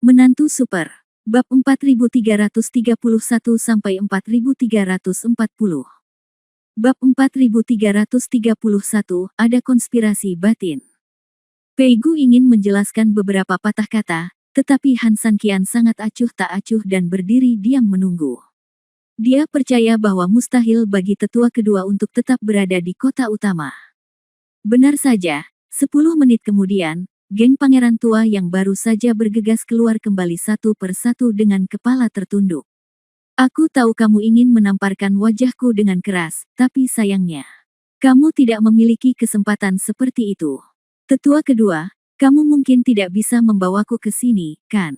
Menantu Super. Bab 4331-4340. Bab 4331, ada konspirasi batin. Pei Gu ingin menjelaskan beberapa patah kata, tetapi Han San Qian sangat acuh tak acuh dan berdiri diam menunggu. Dia percaya bahwa mustahil bagi tetua kedua untuk tetap berada di kota utama. Benar saja, 10 menit kemudian, geng pangeran tua yang baru saja bergegas keluar kembali satu persatu dengan kepala tertunduk. Aku tahu kamu ingin menamparkan wajahku dengan keras, tapi sayangnya, kamu tidak memiliki kesempatan seperti itu. Tetua kedua, kamu mungkin tidak bisa membawaku ke sini, kan?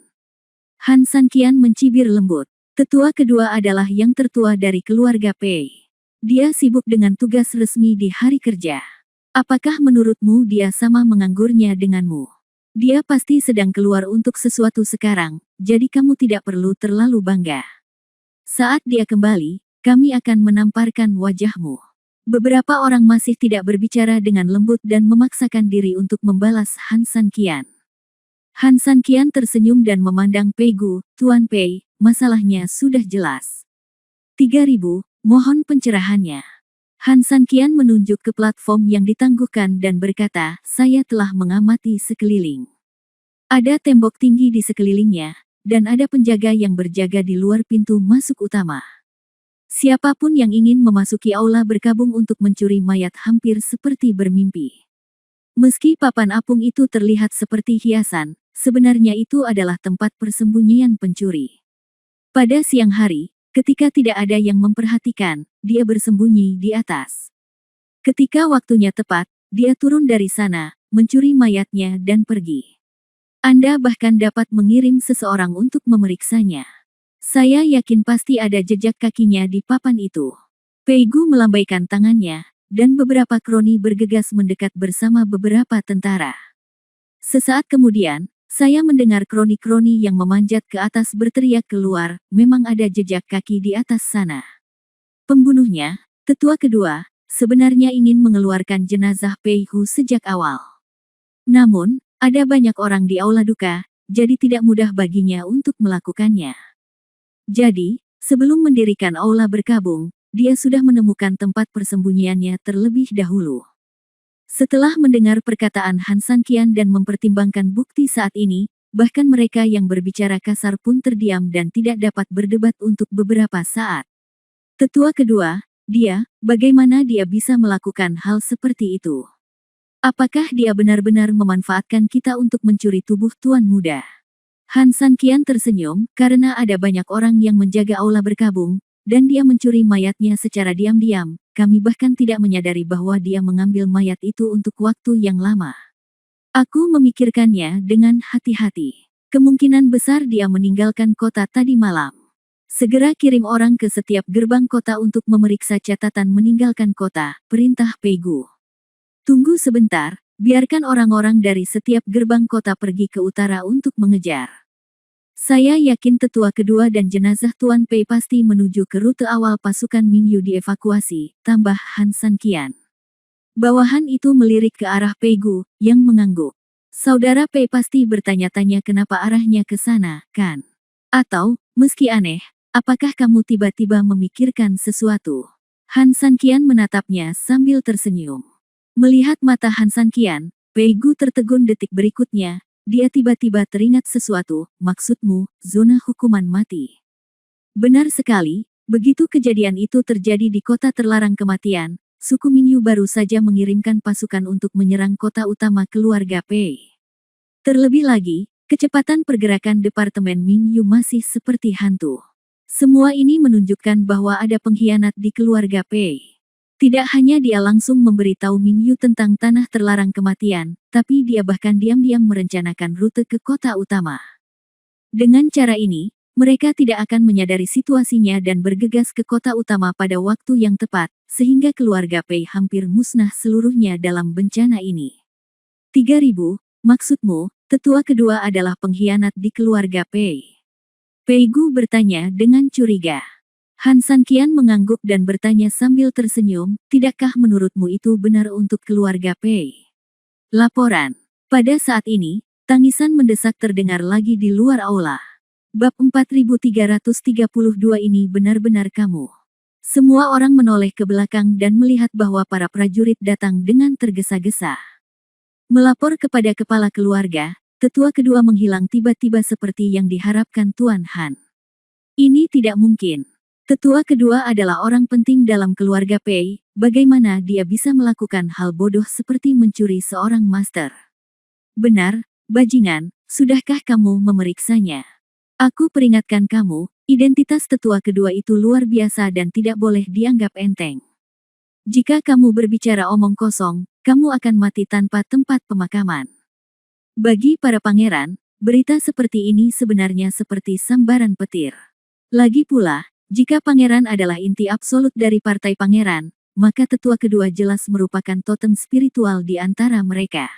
Han San Qian mencibir lembut. Tetua kedua adalah yang tertua dari keluarga Pei. Dia sibuk dengan tugas resmi di hari kerja. Apakah menurutmu dia sama menganggurnya denganmu? Dia pasti sedang keluar untuk sesuatu sekarang, jadi kamu tidak perlu terlalu bangga. Saat dia kembali, kami akan menamparkan wajahmu. Beberapa orang masih tidak berbicara dengan lembut dan memaksakan diri untuk membalas Han San Qian. Han San Qian tersenyum dan memandang Pei Gu. Tuan Pei, masalahnya sudah jelas. 3000, mohon pencerahannya. Han San Qian menunjuk ke platform yang ditangguhkan dan berkata, saya telah mengamati sekeliling. Ada tembok tinggi di sekelilingnya, dan ada penjaga yang berjaga di luar pintu masuk utama. Siapapun yang ingin memasuki aula berkabung untuk mencuri mayat hampir seperti bermimpi. Meski papan apung itu terlihat seperti hiasan, sebenarnya itu adalah tempat persembunyian pencuri. Pada siang hari, ketika tidak ada yang memperhatikan, dia bersembunyi di atas. Ketika waktunya tepat, dia turun dari sana, mencuri mayatnya dan pergi. Anda bahkan dapat mengirim seseorang untuk memeriksanya. Saya yakin pasti ada jejak kakinya di papan itu. Pei Gu melambaikan tangannya, dan beberapa kroni bergegas mendekat bersama beberapa tentara. Sesaat kemudian, saya mendengar kroni-kroni yang memanjat ke atas berteriak keluar, memang ada jejak kaki di atas sana. Pembunuhnya, tetua kedua, sebenarnya ingin mengeluarkan jenazah Pei Hu sejak awal. Namun, ada banyak orang di aula duka, jadi tidak mudah baginya untuk melakukannya. Jadi, sebelum mendirikan aula berkabung, dia sudah menemukan tempat persembunyiannya terlebih dahulu. Setelah mendengar perkataan Han San Qian dan mempertimbangkan bukti saat ini, bahkan mereka yang berbicara kasar pun terdiam dan tidak dapat berdebat untuk beberapa saat. Tetua kedua, bagaimana dia bisa melakukan hal seperti itu? Apakah dia benar-benar memanfaatkan kita untuk mencuri tubuh tuan muda? Han San Qian tersenyum, karena ada banyak orang yang menjaga aula berkabung, dan dia mencuri mayatnya secara diam-diam. Kami bahkan tidak menyadari bahwa dia mengambil mayat itu untuk waktu yang lama. Aku memikirkannya dengan hati-hati. Kemungkinan besar dia meninggalkan kota tadi malam. Segera kirim orang ke setiap gerbang kota untuk memeriksa catatan meninggalkan kota, perintah Pei Gu. Tunggu sebentar, biarkan orang-orang dari setiap gerbang kota pergi ke utara untuk mengejar. Saya yakin tetua kedua dan jenazah Tuan Pei pasti menuju ke rute awal pasukan Mingyu dievakuasi, tambah Han San Qian. Bawahan itu melirik ke arah Pei Gu, yang mengangguk. Saudara Pei pasti bertanya-tanya kenapa arahnya ke sana, kan? Atau, meski aneh, apakah kamu tiba-tiba memikirkan sesuatu? Han San Qian menatapnya sambil tersenyum. Melihat mata Han San Qian, Pei Gu tertegun detik berikutnya. Dia tiba-tiba teringat sesuatu, maksudmu, zona hukuman mati. Benar sekali, begitu kejadian itu terjadi di kota terlarang kematian, suku Mingyu baru saja mengirimkan pasukan untuk menyerang kota utama keluarga Pei. Terlebih lagi, kecepatan pergerakan Departemen Mingyu masih seperti hantu. Semua ini menunjukkan bahwa ada pengkhianat di keluarga Pei. Tidak hanya dia langsung memberitahu Mingyu tentang tanah terlarang kematian, tapi dia bahkan diam-diam merencanakan rute ke kota utama. Dengan cara ini, mereka tidak akan menyadari situasinya dan bergegas ke kota utama pada waktu yang tepat, sehingga keluarga Pei hampir musnah seluruhnya dalam bencana ini. 3000, maksudmu, tetua kedua adalah pengkhianat di keluarga Pei? Pei Gu bertanya dengan curiga. Han San Qian mengangguk dan bertanya sambil tersenyum, tidakkah menurutmu itu benar untuk keluarga Pei? Laporan. Pada saat ini, Tangisan mendesak terdengar lagi di luar aula. Bab 4332 ini benar-benar kamu. Semua orang menoleh ke belakang dan melihat bahwa para prajurit datang dengan tergesa-gesa. Melapor kepada kepala keluarga, tetua kedua menghilang tiba-tiba seperti yang diharapkan Tuan Han. Ini tidak mungkin. Tetua kedua adalah orang penting dalam keluarga Pei, bagaimana dia bisa melakukan hal bodoh seperti mencuri seorang master? Benar, bajingan, sudahkah kamu memeriksanya? Aku peringatkan kamu, identitas tetua kedua itu luar biasa dan tidak boleh dianggap enteng. Jika kamu berbicara omong kosong, kamu akan mati tanpa tempat pemakaman. Bagi para pangeran, berita seperti ini sebenarnya seperti sambaran petir. Lagi pula, jika pangeran adalah inti absolut dari partai pangeran, maka tetua kedua jelas merupakan totem spiritual di antara mereka.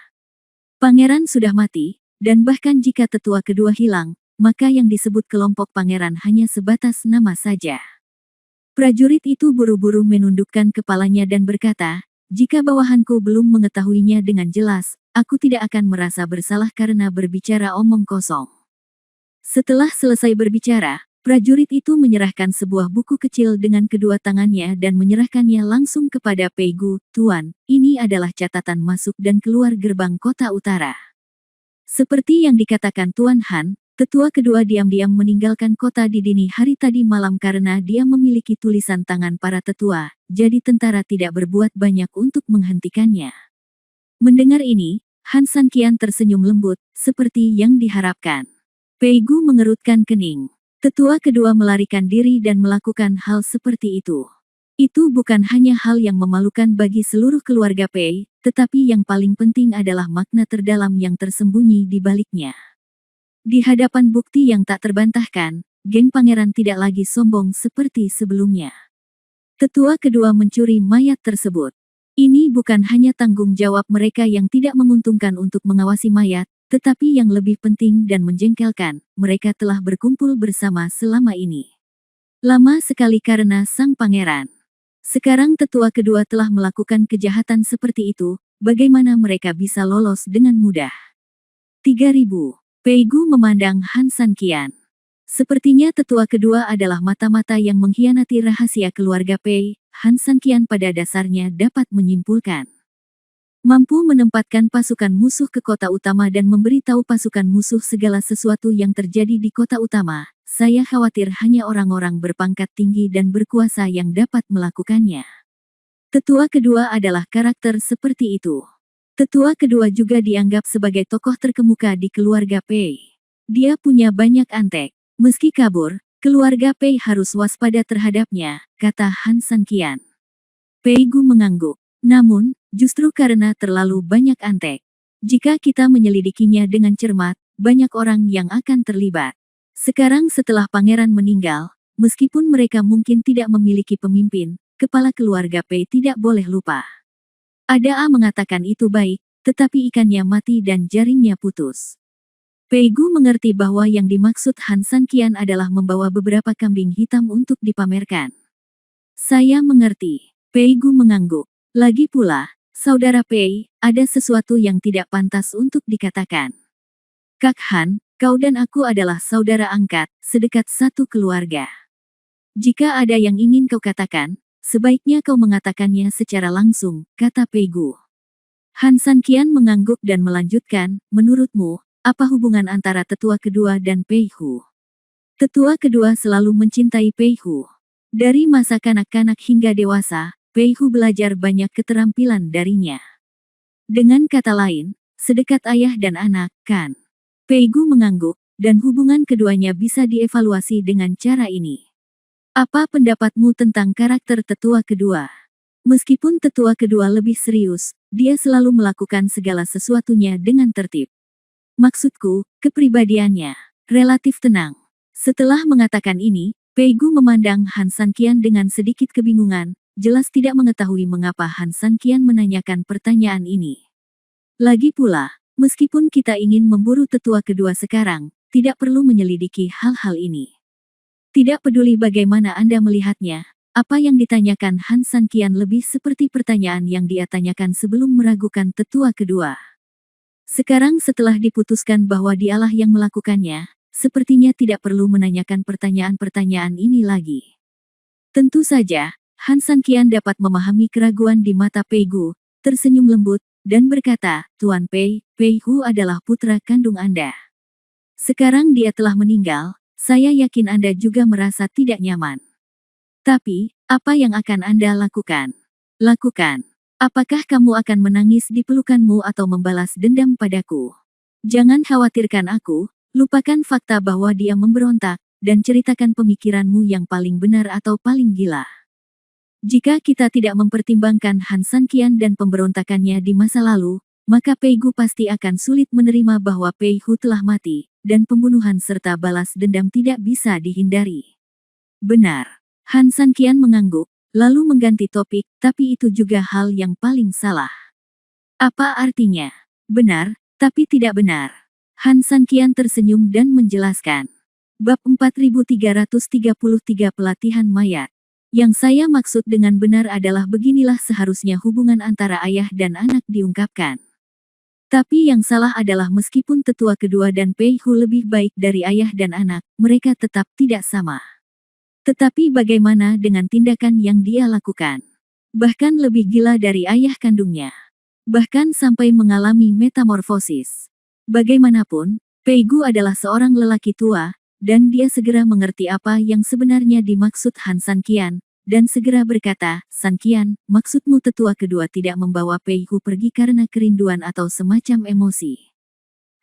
Pangeran sudah mati, dan bahkan jika tetua kedua hilang, maka yang disebut kelompok pangeran hanya sebatas nama saja. Prajurit itu buru-buru menundukkan kepalanya dan berkata, jika bawahanku belum mengetahuinya dengan jelas, aku tidak akan merasa bersalah karena berbicara omong kosong. Setelah selesai berbicara, prajurit itu menyerahkan sebuah buku kecil dengan kedua tangannya dan menyerahkannya langsung kepada Pei Gu. Tuan, ini adalah catatan masuk dan keluar gerbang kota utara. Seperti yang dikatakan Tuan Han, tetua kedua diam-diam meninggalkan kota di dini hari tadi malam karena dia memiliki tulisan tangan para tetua, jadi tentara tidak berbuat banyak untuk menghentikannya. Mendengar ini, Han San Qian tersenyum lembut, seperti yang diharapkan. Pei Gu mengerutkan kening. Tetua kedua melarikan diri dan melakukan hal seperti itu. Itu bukan hanya hal yang memalukan bagi seluruh keluarga Pei, tetapi yang paling penting adalah makna terdalam yang tersembunyi di baliknya. Di hadapan bukti yang tak terbantahkan, geng pangeran tidak lagi sombong seperti sebelumnya. Tetua kedua mencuri mayat tersebut. Ini bukan hanya tanggung jawab mereka yang tidak menguntungkan untuk mengawasi mayat, tetapi yang lebih penting dan menjengkelkan, mereka telah berkumpul bersama selama ini. Lama sekali karena sang pangeran. Sekarang tetua kedua telah melakukan kejahatan seperti itu, bagaimana mereka bisa lolos dengan mudah? 3000. Pei Gu memandang Han San Qian. Sepertinya tetua kedua adalah mata-mata yang mengkhianati rahasia keluarga Pei. Han San Qian pada dasarnya dapat menyimpulkan. Mampu menempatkan pasukan musuh ke kota utama dan memberitahu pasukan musuh segala sesuatu yang terjadi di kota utama. Saya khawatir hanya orang-orang berpangkat tinggi dan berkuasa yang dapat melakukannya. Tetua kedua adalah karakter seperti itu. Tetua kedua juga dianggap sebagai tokoh terkemuka di keluarga Pei. Dia punya banyak antek. Meski kabur, keluarga Pei harus waspada terhadapnya, kata Han San Qian. Pei Gu mengangguk. Namun, justru karena terlalu banyak antek. Jika kita menyelidikinya dengan cermat, banyak orang yang akan terlibat. Sekarang setelah pangeran meninggal, meskipun mereka mungkin tidak memiliki pemimpin, kepala keluarga Pei tidak boleh lupa. Ada A mengatakan itu baik, tetapi ikannya mati dan jaringnya putus. Pei Gu mengerti bahwa yang dimaksud Han San Qian adalah membawa beberapa kambing hitam untuk dipamerkan. Saya mengerti. Pei Gu mengangguk. Lagi pula, saudara Pei, ada sesuatu yang tidak pantas untuk dikatakan. Kak Han, kau dan aku adalah saudara angkat, sedekat satu keluarga. Jika ada yang ingin kau katakan, sebaiknya kau mengatakannya secara langsung, kata Pei Gu. Han San Qian mengangguk dan melanjutkan, menurutmu, apa hubungan antara tetua kedua dan Pei Hu? Tetua kedua selalu mencintai Pei Hu. Dari masa kanak-kanak hingga dewasa, Pei Hu belajar banyak keterampilan darinya. Dengan kata lain, sedekat ayah dan anak, kan? Pei Gu mengangguk, dan hubungan keduanya bisa dievaluasi dengan cara ini. Apa pendapatmu tentang karakter tetua kedua? Meskipun tetua kedua lebih serius, dia selalu melakukan segala sesuatunya dengan tertib. Maksudku, kepribadiannya relatif tenang. Setelah mengatakan ini, Pei Gu memandang Han San Qian dengan sedikit kebingungan, jelas tidak mengetahui mengapa Han San Qian menanyakan pertanyaan ini. Lagi pula, meskipun kita ingin memburu tetua kedua sekarang, tidak perlu menyelidiki hal-hal ini. Tidak peduli bagaimana Anda melihatnya, apa yang ditanyakan Han San Qian lebih seperti pertanyaan yang dia tanyakan sebelum meragukan tetua kedua. Sekarang setelah diputuskan bahwa dialah yang melakukannya, sepertinya tidak perlu menanyakan pertanyaan-pertanyaan ini lagi. Tentu saja, Han Sanqian dapat memahami keraguan di mata Pei Gu, tersenyum lembut, dan berkata, Tuan Pei, Pei Hu adalah putra kandung Anda. Sekarang dia telah meninggal, saya yakin Anda juga merasa tidak nyaman. Tapi, apa yang akan Anda lakukan? Lakukan. Apakah kamu akan menangis di pelukanmu atau membalas dendam padaku? Jangan khawatirkan aku, lupakan fakta bahwa dia memberontak, dan ceritakan pemikiranmu yang paling benar atau paling gila. Jika kita tidak mempertimbangkan Han Sanqian dan pemberontakannya di masa lalu, maka Pei Gu pasti akan sulit menerima bahwa Pei Hu telah mati, dan pembunuhan serta balas dendam tidak bisa dihindari. Benar. Han Sanqian mengangguk, lalu mengganti topik, tapi itu juga hal yang paling salah. Apa artinya? Benar, tapi tidak benar. Han Sanqian tersenyum dan menjelaskan. Bab 4333 Pelatihan Mayat. Yang saya maksud dengan benar adalah beginilah seharusnya hubungan antara ayah dan anak diungkapkan. Tapi yang salah adalah meskipun tetua kedua dan Pei Hu lebih baik dari ayah dan anak, mereka tetap tidak sama. Tetapi bagaimana dengan tindakan yang dia lakukan? Bahkan lebih gila dari ayah kandungnya. Bahkan sampai mengalami metamorfosis. Bagaimanapun, Pei Gu adalah seorang lelaki tua, dan dia segera mengerti apa yang sebenarnya dimaksud Han Sanqian, dan segera berkata, Sanqian, maksudmu tetua kedua tidak membawa Pei Hu pergi karena kerinduan atau semacam emosi.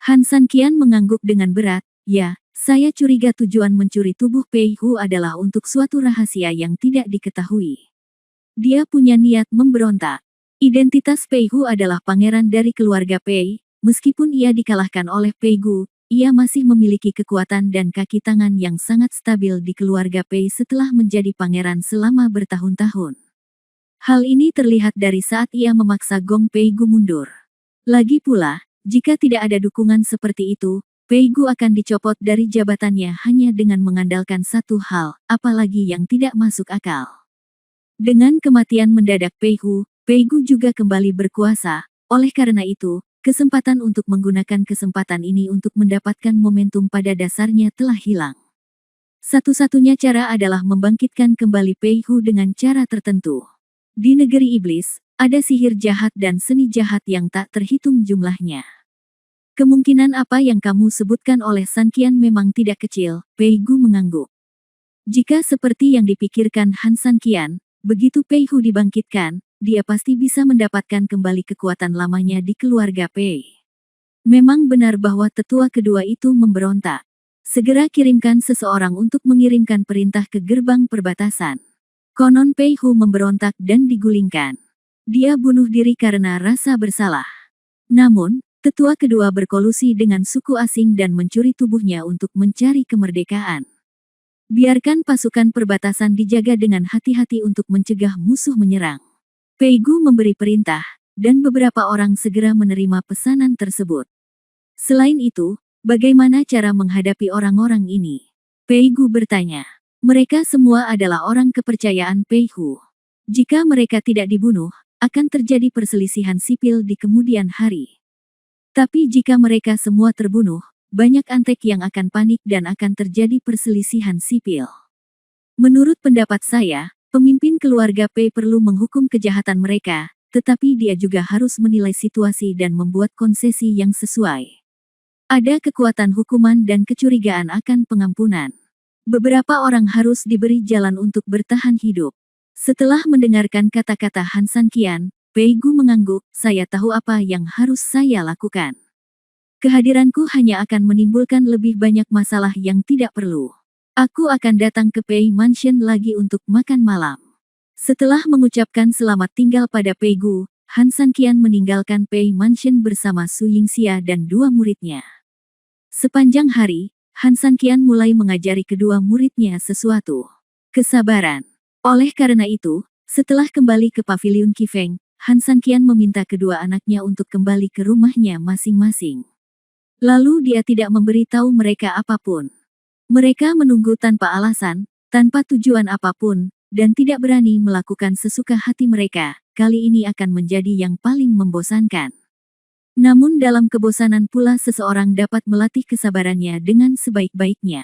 Han Sanqian mengangguk dengan berat, ya. Saya curiga tujuan mencuri tubuh Pei Hu adalah untuk suatu rahasia yang tidak diketahui. Dia punya niat memberontak. Identitas Pei Hu adalah pangeran dari keluarga Pei, meskipun ia dikalahkan oleh Pei Gu, ia masih memiliki kekuatan dan kaki tangan yang sangat stabil di keluarga Pei setelah menjadi pangeran selama bertahun-tahun. Hal ini terlihat dari saat ia memaksa Gong Pei Gu mundur. Lagi pula, jika tidak ada dukungan seperti itu, Pei Gu akan dicopot dari jabatannya hanya dengan mengandalkan satu hal, apalagi yang tidak masuk akal. Dengan kematian mendadak Pei Gu juga kembali berkuasa, oleh karena itu, kesempatan untuk menggunakan kesempatan ini untuk mendapatkan momentum pada dasarnya telah hilang. Satu-satunya cara adalah membangkitkan kembali Pei Hu dengan cara tertentu. Di negeri iblis, ada sihir jahat dan seni jahat yang tak terhitung jumlahnya. Kemungkinan apa yang kamu sebutkan oleh Sanqian memang tidak kecil, Pei Gu mengangguk. Jika seperti yang dipikirkan Han Sanqian, begitu Pei Hu dibangkitkan, dia pasti bisa mendapatkan kembali kekuatan lamanya di keluarga Pei. Memang benar bahwa tetua kedua itu memberontak. Segera kirimkan seseorang untuk mengirimkan perintah ke gerbang perbatasan. Konon Pei Hu memberontak dan digulingkan. Dia bunuh diri karena rasa bersalah. Namun, tetua kedua berkolusi dengan suku asing dan mencuri tubuhnya untuk mencari kemerdekaan. Biarkan pasukan perbatasan dijaga dengan hati-hati untuk mencegah musuh menyerang. Pei Gu memberi perintah, dan beberapa orang segera menerima pesanan tersebut. Selain itu, bagaimana cara menghadapi orang-orang ini? Pei Gu bertanya. Mereka semua adalah orang kepercayaan Pei Hu. Jika mereka tidak dibunuh, akan terjadi perselisihan sipil di kemudian hari. Tapi jika mereka semua terbunuh, banyak antek yang akan panik dan akan terjadi perselisihan sipil. Menurut pendapat saya, pemimpin keluarga Pei perlu menghukum kejahatan mereka, tetapi dia juga harus menilai situasi dan membuat konsesi yang sesuai. Ada kekuatan hukuman dan kecurigaan akan pengampunan. Beberapa orang harus diberi jalan untuk bertahan hidup. Setelah mendengarkan kata-kata Han Sanqian, Pei Gu mengangguk, saya tahu apa yang harus saya lakukan. Kehadiranku hanya akan menimbulkan lebih banyak masalah yang tidak perlu. Aku akan datang ke Pei Mansion lagi untuk makan malam. Setelah mengucapkan selamat tinggal pada Pei Gu, Han Sanqian meninggalkan Pei Mansion bersama Su Yingxia dan dua muridnya. Sepanjang hari, Han Sanqian mulai mengajari kedua muridnya sesuatu. Kesabaran. Oleh karena itu, setelah kembali ke paviliun Qifeng, Han Sanqian meminta kedua anaknya untuk kembali ke rumahnya masing-masing. Lalu dia tidak memberitahu mereka apapun. Mereka menunggu tanpa alasan, tanpa tujuan apapun, dan tidak berani melakukan sesuka hati mereka. Kali ini akan menjadi yang paling membosankan. Namun dalam kebosanan pula seseorang dapat melatih kesabarannya dengan sebaik-baiknya.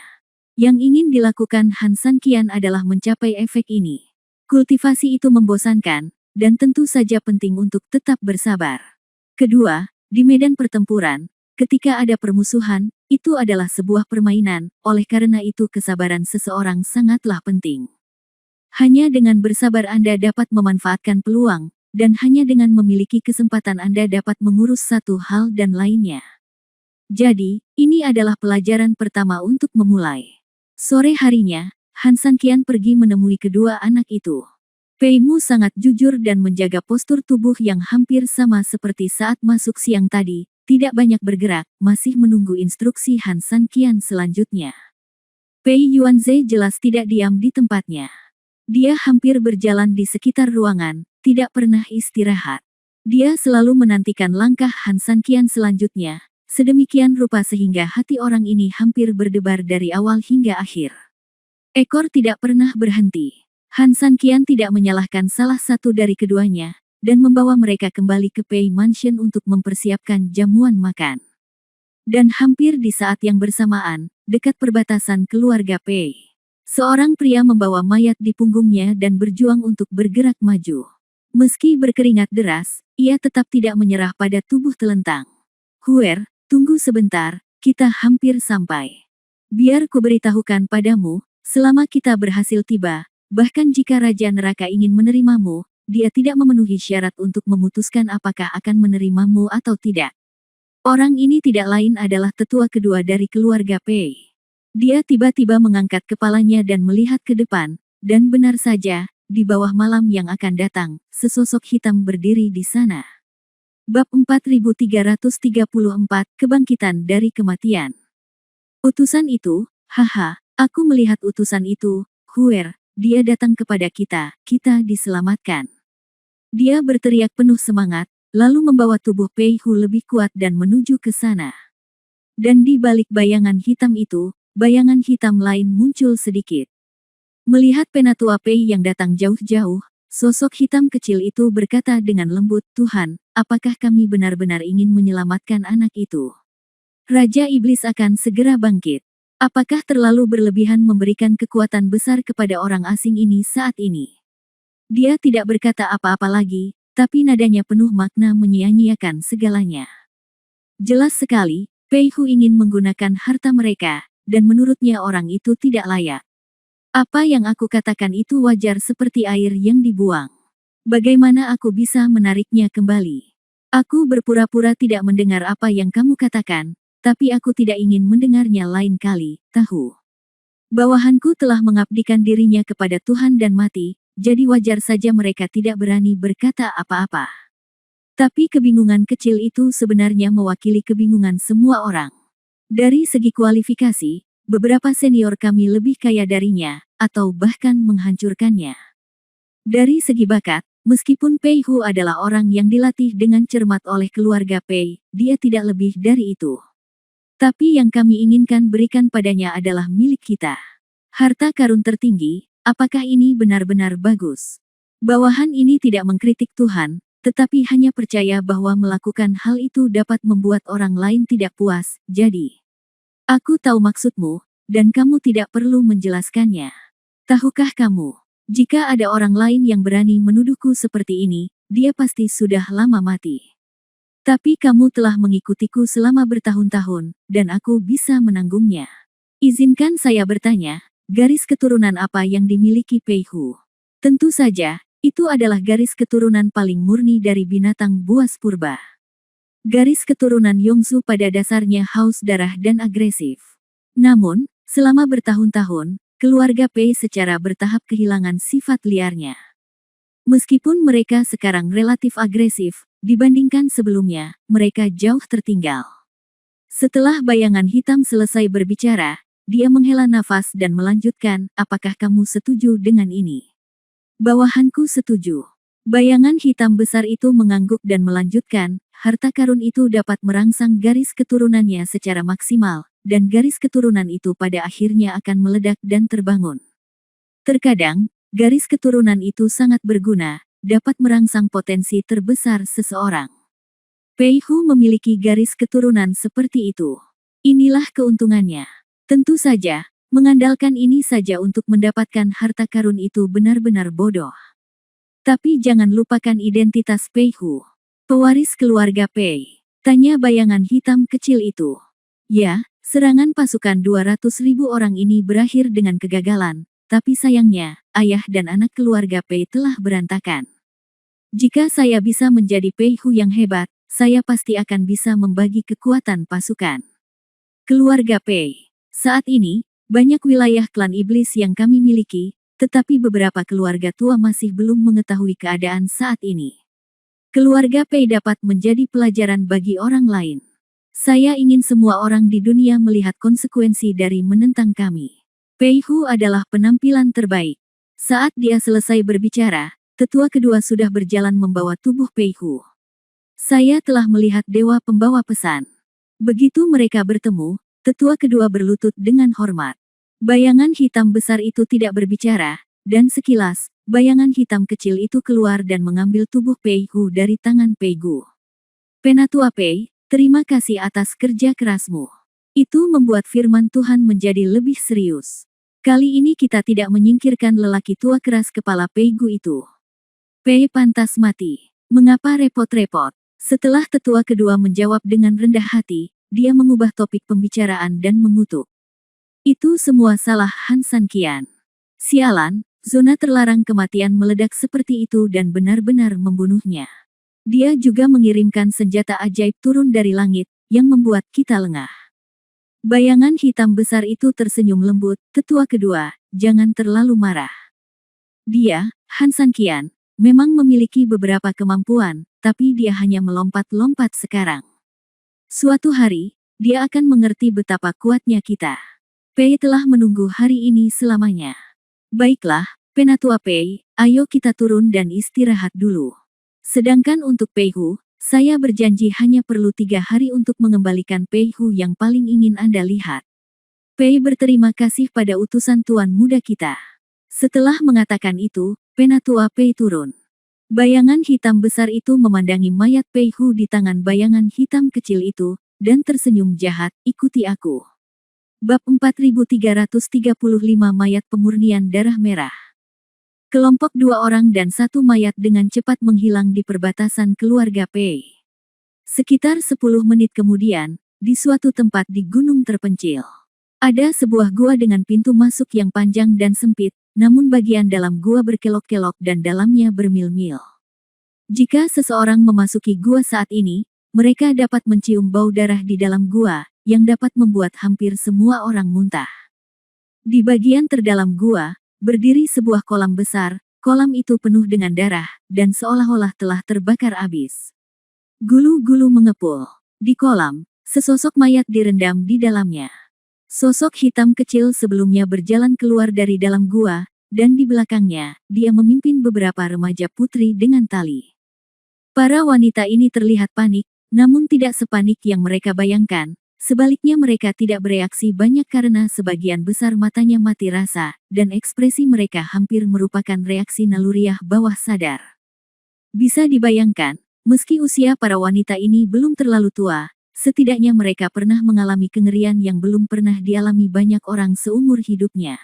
Yang ingin dilakukan Han San Qian adalah mencapai efek ini. Kultivasi itu membosankan, dan tentu saja penting untuk tetap bersabar. Kedua, di medan pertempuran, ketika ada permusuhan, itu adalah sebuah permainan, oleh karena itu kesabaran seseorang sangatlah penting. Hanya dengan bersabar Anda dapat memanfaatkan peluang, dan hanya dengan memiliki kesempatan Anda dapat mengurus satu hal dan lainnya. Jadi, ini adalah pelajaran pertama untuk memulai. Sore harinya, Han San Qian pergi menemui kedua anak itu. Pei Mu sangat jujur dan menjaga postur tubuh yang hampir sama seperti saat masuk siang tadi, tidak banyak bergerak, masih menunggu instruksi Han San Qian selanjutnya. Pei Yuanze jelas tidak diam di tempatnya. Dia hampir berjalan di sekitar ruangan, tidak pernah istirahat. Dia selalu menantikan langkah Han San Qian selanjutnya, sedemikian rupa sehingga hati orang ini hampir berdebar dari awal hingga akhir. Ekor tidak pernah berhenti. Han San Qian tidak menyalahkan salah satu dari keduanya, dan membawa mereka kembali ke Pei Mansion untuk mempersiapkan jamuan makan. Dan hampir di saat yang bersamaan, dekat perbatasan keluarga Pei, seorang pria membawa mayat di punggungnya dan berjuang untuk bergerak maju. Meski berkeringat deras, ia tetap tidak menyerah pada tubuh telentang. Huer, tunggu sebentar, kita hampir sampai. Biar kuberitahukan padamu, selama kita berhasil tiba, bahkan jika Raja Neraka ingin menerimamu, dia tidak memenuhi syarat untuk memutuskan apakah akan menerimamu atau tidak. Orang ini tidak lain adalah tetua kedua dari keluarga Pei. Dia tiba-tiba mengangkat kepalanya dan melihat ke depan, dan benar saja, di bawah malam yang akan datang, sesosok hitam berdiri di sana. Bab 4334, Kebangkitan dari Kematian. Utusan itu, haha, aku melihat utusan itu, Huer, dia datang kepada kita, kita diselamatkan. Dia berteriak penuh semangat, lalu membawa tubuh Pei Hu lebih kuat dan menuju ke sana. Dan di balik bayangan hitam itu, bayangan hitam lain muncul sedikit. Melihat penatua Pei yang datang jauh-jauh, sosok hitam kecil itu berkata dengan lembut, Tuhan, apakah kami benar-benar ingin menyelamatkan anak itu? Raja Iblis akan segera bangkit. Apakah terlalu berlebihan memberikan kekuatan besar kepada orang asing ini saat ini? Dia tidak berkata apa-apa lagi, tapi nadanya penuh makna menyia-nyiakan segalanya. Jelas sekali, Pei Hu ingin menggunakan harta mereka, dan menurutnya orang itu tidak layak. Apa yang aku katakan itu wajar seperti air yang dibuang. Bagaimana aku bisa menariknya kembali? Aku berpura-pura tidak mendengar apa yang kamu katakan, tapi aku tidak ingin mendengarnya lain kali, tahu. Bawahanku telah mengabdikan dirinya kepada Tuhan dan mati, jadi wajar saja mereka tidak berani berkata apa-apa. Tapi kebingungan kecil itu sebenarnya mewakili kebingungan semua orang. Dari segi kualifikasi, beberapa senior kami lebih kaya darinya, atau bahkan menghancurkannya. Dari segi bakat, meskipun Pei Hu adalah orang yang dilatih dengan cermat oleh keluarga Pei, dia tidak lebih dari itu. Tapi yang kami inginkan berikan padanya adalah milik kita. Harta karun tertinggi, apakah ini benar-benar bagus? Bawahan ini tidak mengkritik Tuhan, tetapi hanya percaya bahwa melakukan hal itu dapat membuat orang lain tidak puas, jadi. Aku tahu maksudmu, dan kamu tidak perlu menjelaskannya. Tahukah kamu, jika ada orang lain yang berani menuduhku seperti ini, dia pasti sudah lama mati. Tapi kamu telah mengikutiku selama bertahun-tahun, dan aku bisa menanggungnya. Izinkan saya bertanya, garis keturunan apa yang dimiliki Pei Hu? Tentu saja, itu adalah garis keturunan paling murni dari binatang buas purba. Garis keturunan Yongsu pada dasarnya haus darah dan agresif. Namun, selama bertahun-tahun, keluarga Pei secara bertahap kehilangan sifat liarnya. Meskipun mereka sekarang relatif agresif, dibandingkan sebelumnya, mereka jauh tertinggal. Setelah bayangan hitam selesai berbicara, dia menghela nafas dan melanjutkan, apakah kamu setuju dengan ini? Bawahanku setuju. Bayangan hitam besar itu mengangguk dan melanjutkan, harta karun itu dapat merangsang garis keturunannya secara maksimal, dan garis keturunan itu pada akhirnya akan meledak dan terbangun. Terkadang, garis keturunan itu sangat berguna, dapat merangsang potensi terbesar seseorang. Pei Hu memiliki garis keturunan seperti itu. Inilah keuntungannya. Tentu saja, mengandalkan ini saja untuk mendapatkan harta karun itu benar-benar bodoh. Tapi jangan lupakan identitas Pei Hu. Pewaris keluarga Pei. Tanya bayangan hitam kecil itu. Ya, serangan pasukan 200.000 orang ini berakhir dengan kegagalan, tapi sayangnya, ayah dan anak keluarga Pei telah berantakan. Jika saya bisa menjadi Pei Hu yang hebat, saya pasti akan bisa membagi kekuatan pasukan. Keluarga Pei. Saat ini, banyak wilayah klan iblis yang kami miliki, tetapi beberapa keluarga tua masih belum mengetahui keadaan saat ini. Keluarga Pei dapat menjadi pelajaran bagi orang lain. Saya ingin semua orang di dunia melihat konsekuensi dari menentang kami. Pei Hu adalah penampilan terbaik. Saat dia selesai berbicara, tetua kedua sudah berjalan membawa tubuh Pei Hu. Saya telah melihat dewa pembawa pesan. Begitu mereka bertemu, tetua kedua berlutut dengan hormat. Bayangan hitam besar itu tidak berbicara, dan sekilas, bayangan hitam kecil itu keluar dan mengambil tubuh Pei Hu dari tangan Pei Gu. Penatua Pei, terima kasih atas kerja kerasmu. Itu membuat firman Tuhan menjadi lebih serius. Kali ini kita tidak menyingkirkan lelaki tua keras kepala Pei Gu itu. Pei pantas mati. Mengapa repot-repot? Setelah tetua kedua menjawab dengan rendah hati, dia mengubah topik pembicaraan dan mengutuk. Itu semua salah Han San Qian. Sialan, zona terlarang kematian meledak seperti itu dan benar-benar membunuhnya. Dia juga mengirimkan senjata ajaib turun dari langit, yang membuat kita lengah. Bayangan hitam besar itu tersenyum lembut, tetua kedua, jangan terlalu marah. Dia, Han San Qian, memang memiliki beberapa kemampuan, tapi dia hanya melompat-lompat sekarang. Suatu hari, dia akan mengerti betapa kuatnya kita. Pei telah menunggu hari ini selamanya. Baiklah, Penatua Pei, ayo kita turun dan istirahat dulu. Sedangkan untuk Pei Hu, saya berjanji hanya perlu 3 hari untuk mengembalikan Pei Hu yang paling ingin Anda lihat. Pei berterima kasih pada utusan tuan muda kita. Setelah mengatakan itu, Penatua Pei turun. Bayangan hitam besar itu memandangi mayat Pei Hu di tangan bayangan hitam kecil itu, dan tersenyum jahat, ikuti aku. Bab 4335 Mayat Pemurnian Darah Merah. Kelompok 2 orang dan 1 mayat dengan cepat menghilang di perbatasan keluarga Pei. Sekitar 10 menit kemudian, di suatu tempat di gunung terpencil. Ada sebuah gua dengan pintu masuk yang panjang dan sempit, namun bagian dalam gua berkelok-kelok dan dalamnya bermil-mil. Jika seseorang memasuki gua saat ini, mereka dapat mencium bau darah di dalam gua, yang dapat membuat hampir semua orang muntah. Di bagian terdalam gua, berdiri sebuah kolam besar, kolam itu penuh dengan darah, dan seolah-olah telah terbakar abis. Gulu-gulu mengepul. Di kolam, sesosok mayat direndam di dalamnya. Sosok hitam kecil sebelumnya berjalan keluar dari dalam gua, dan di belakangnya, dia memimpin beberapa remaja putri dengan tali. Para wanita ini terlihat panik, namun tidak sepanik yang mereka bayangkan. Sebaliknya mereka tidak bereaksi banyak karena sebagian besar matanya mati rasa, dan ekspresi mereka hampir merupakan reaksi naluriah bawah sadar. Bisa dibayangkan, meski usia para wanita ini belum terlalu tua, setidaknya mereka pernah mengalami kengerian yang belum pernah dialami banyak orang seumur hidupnya.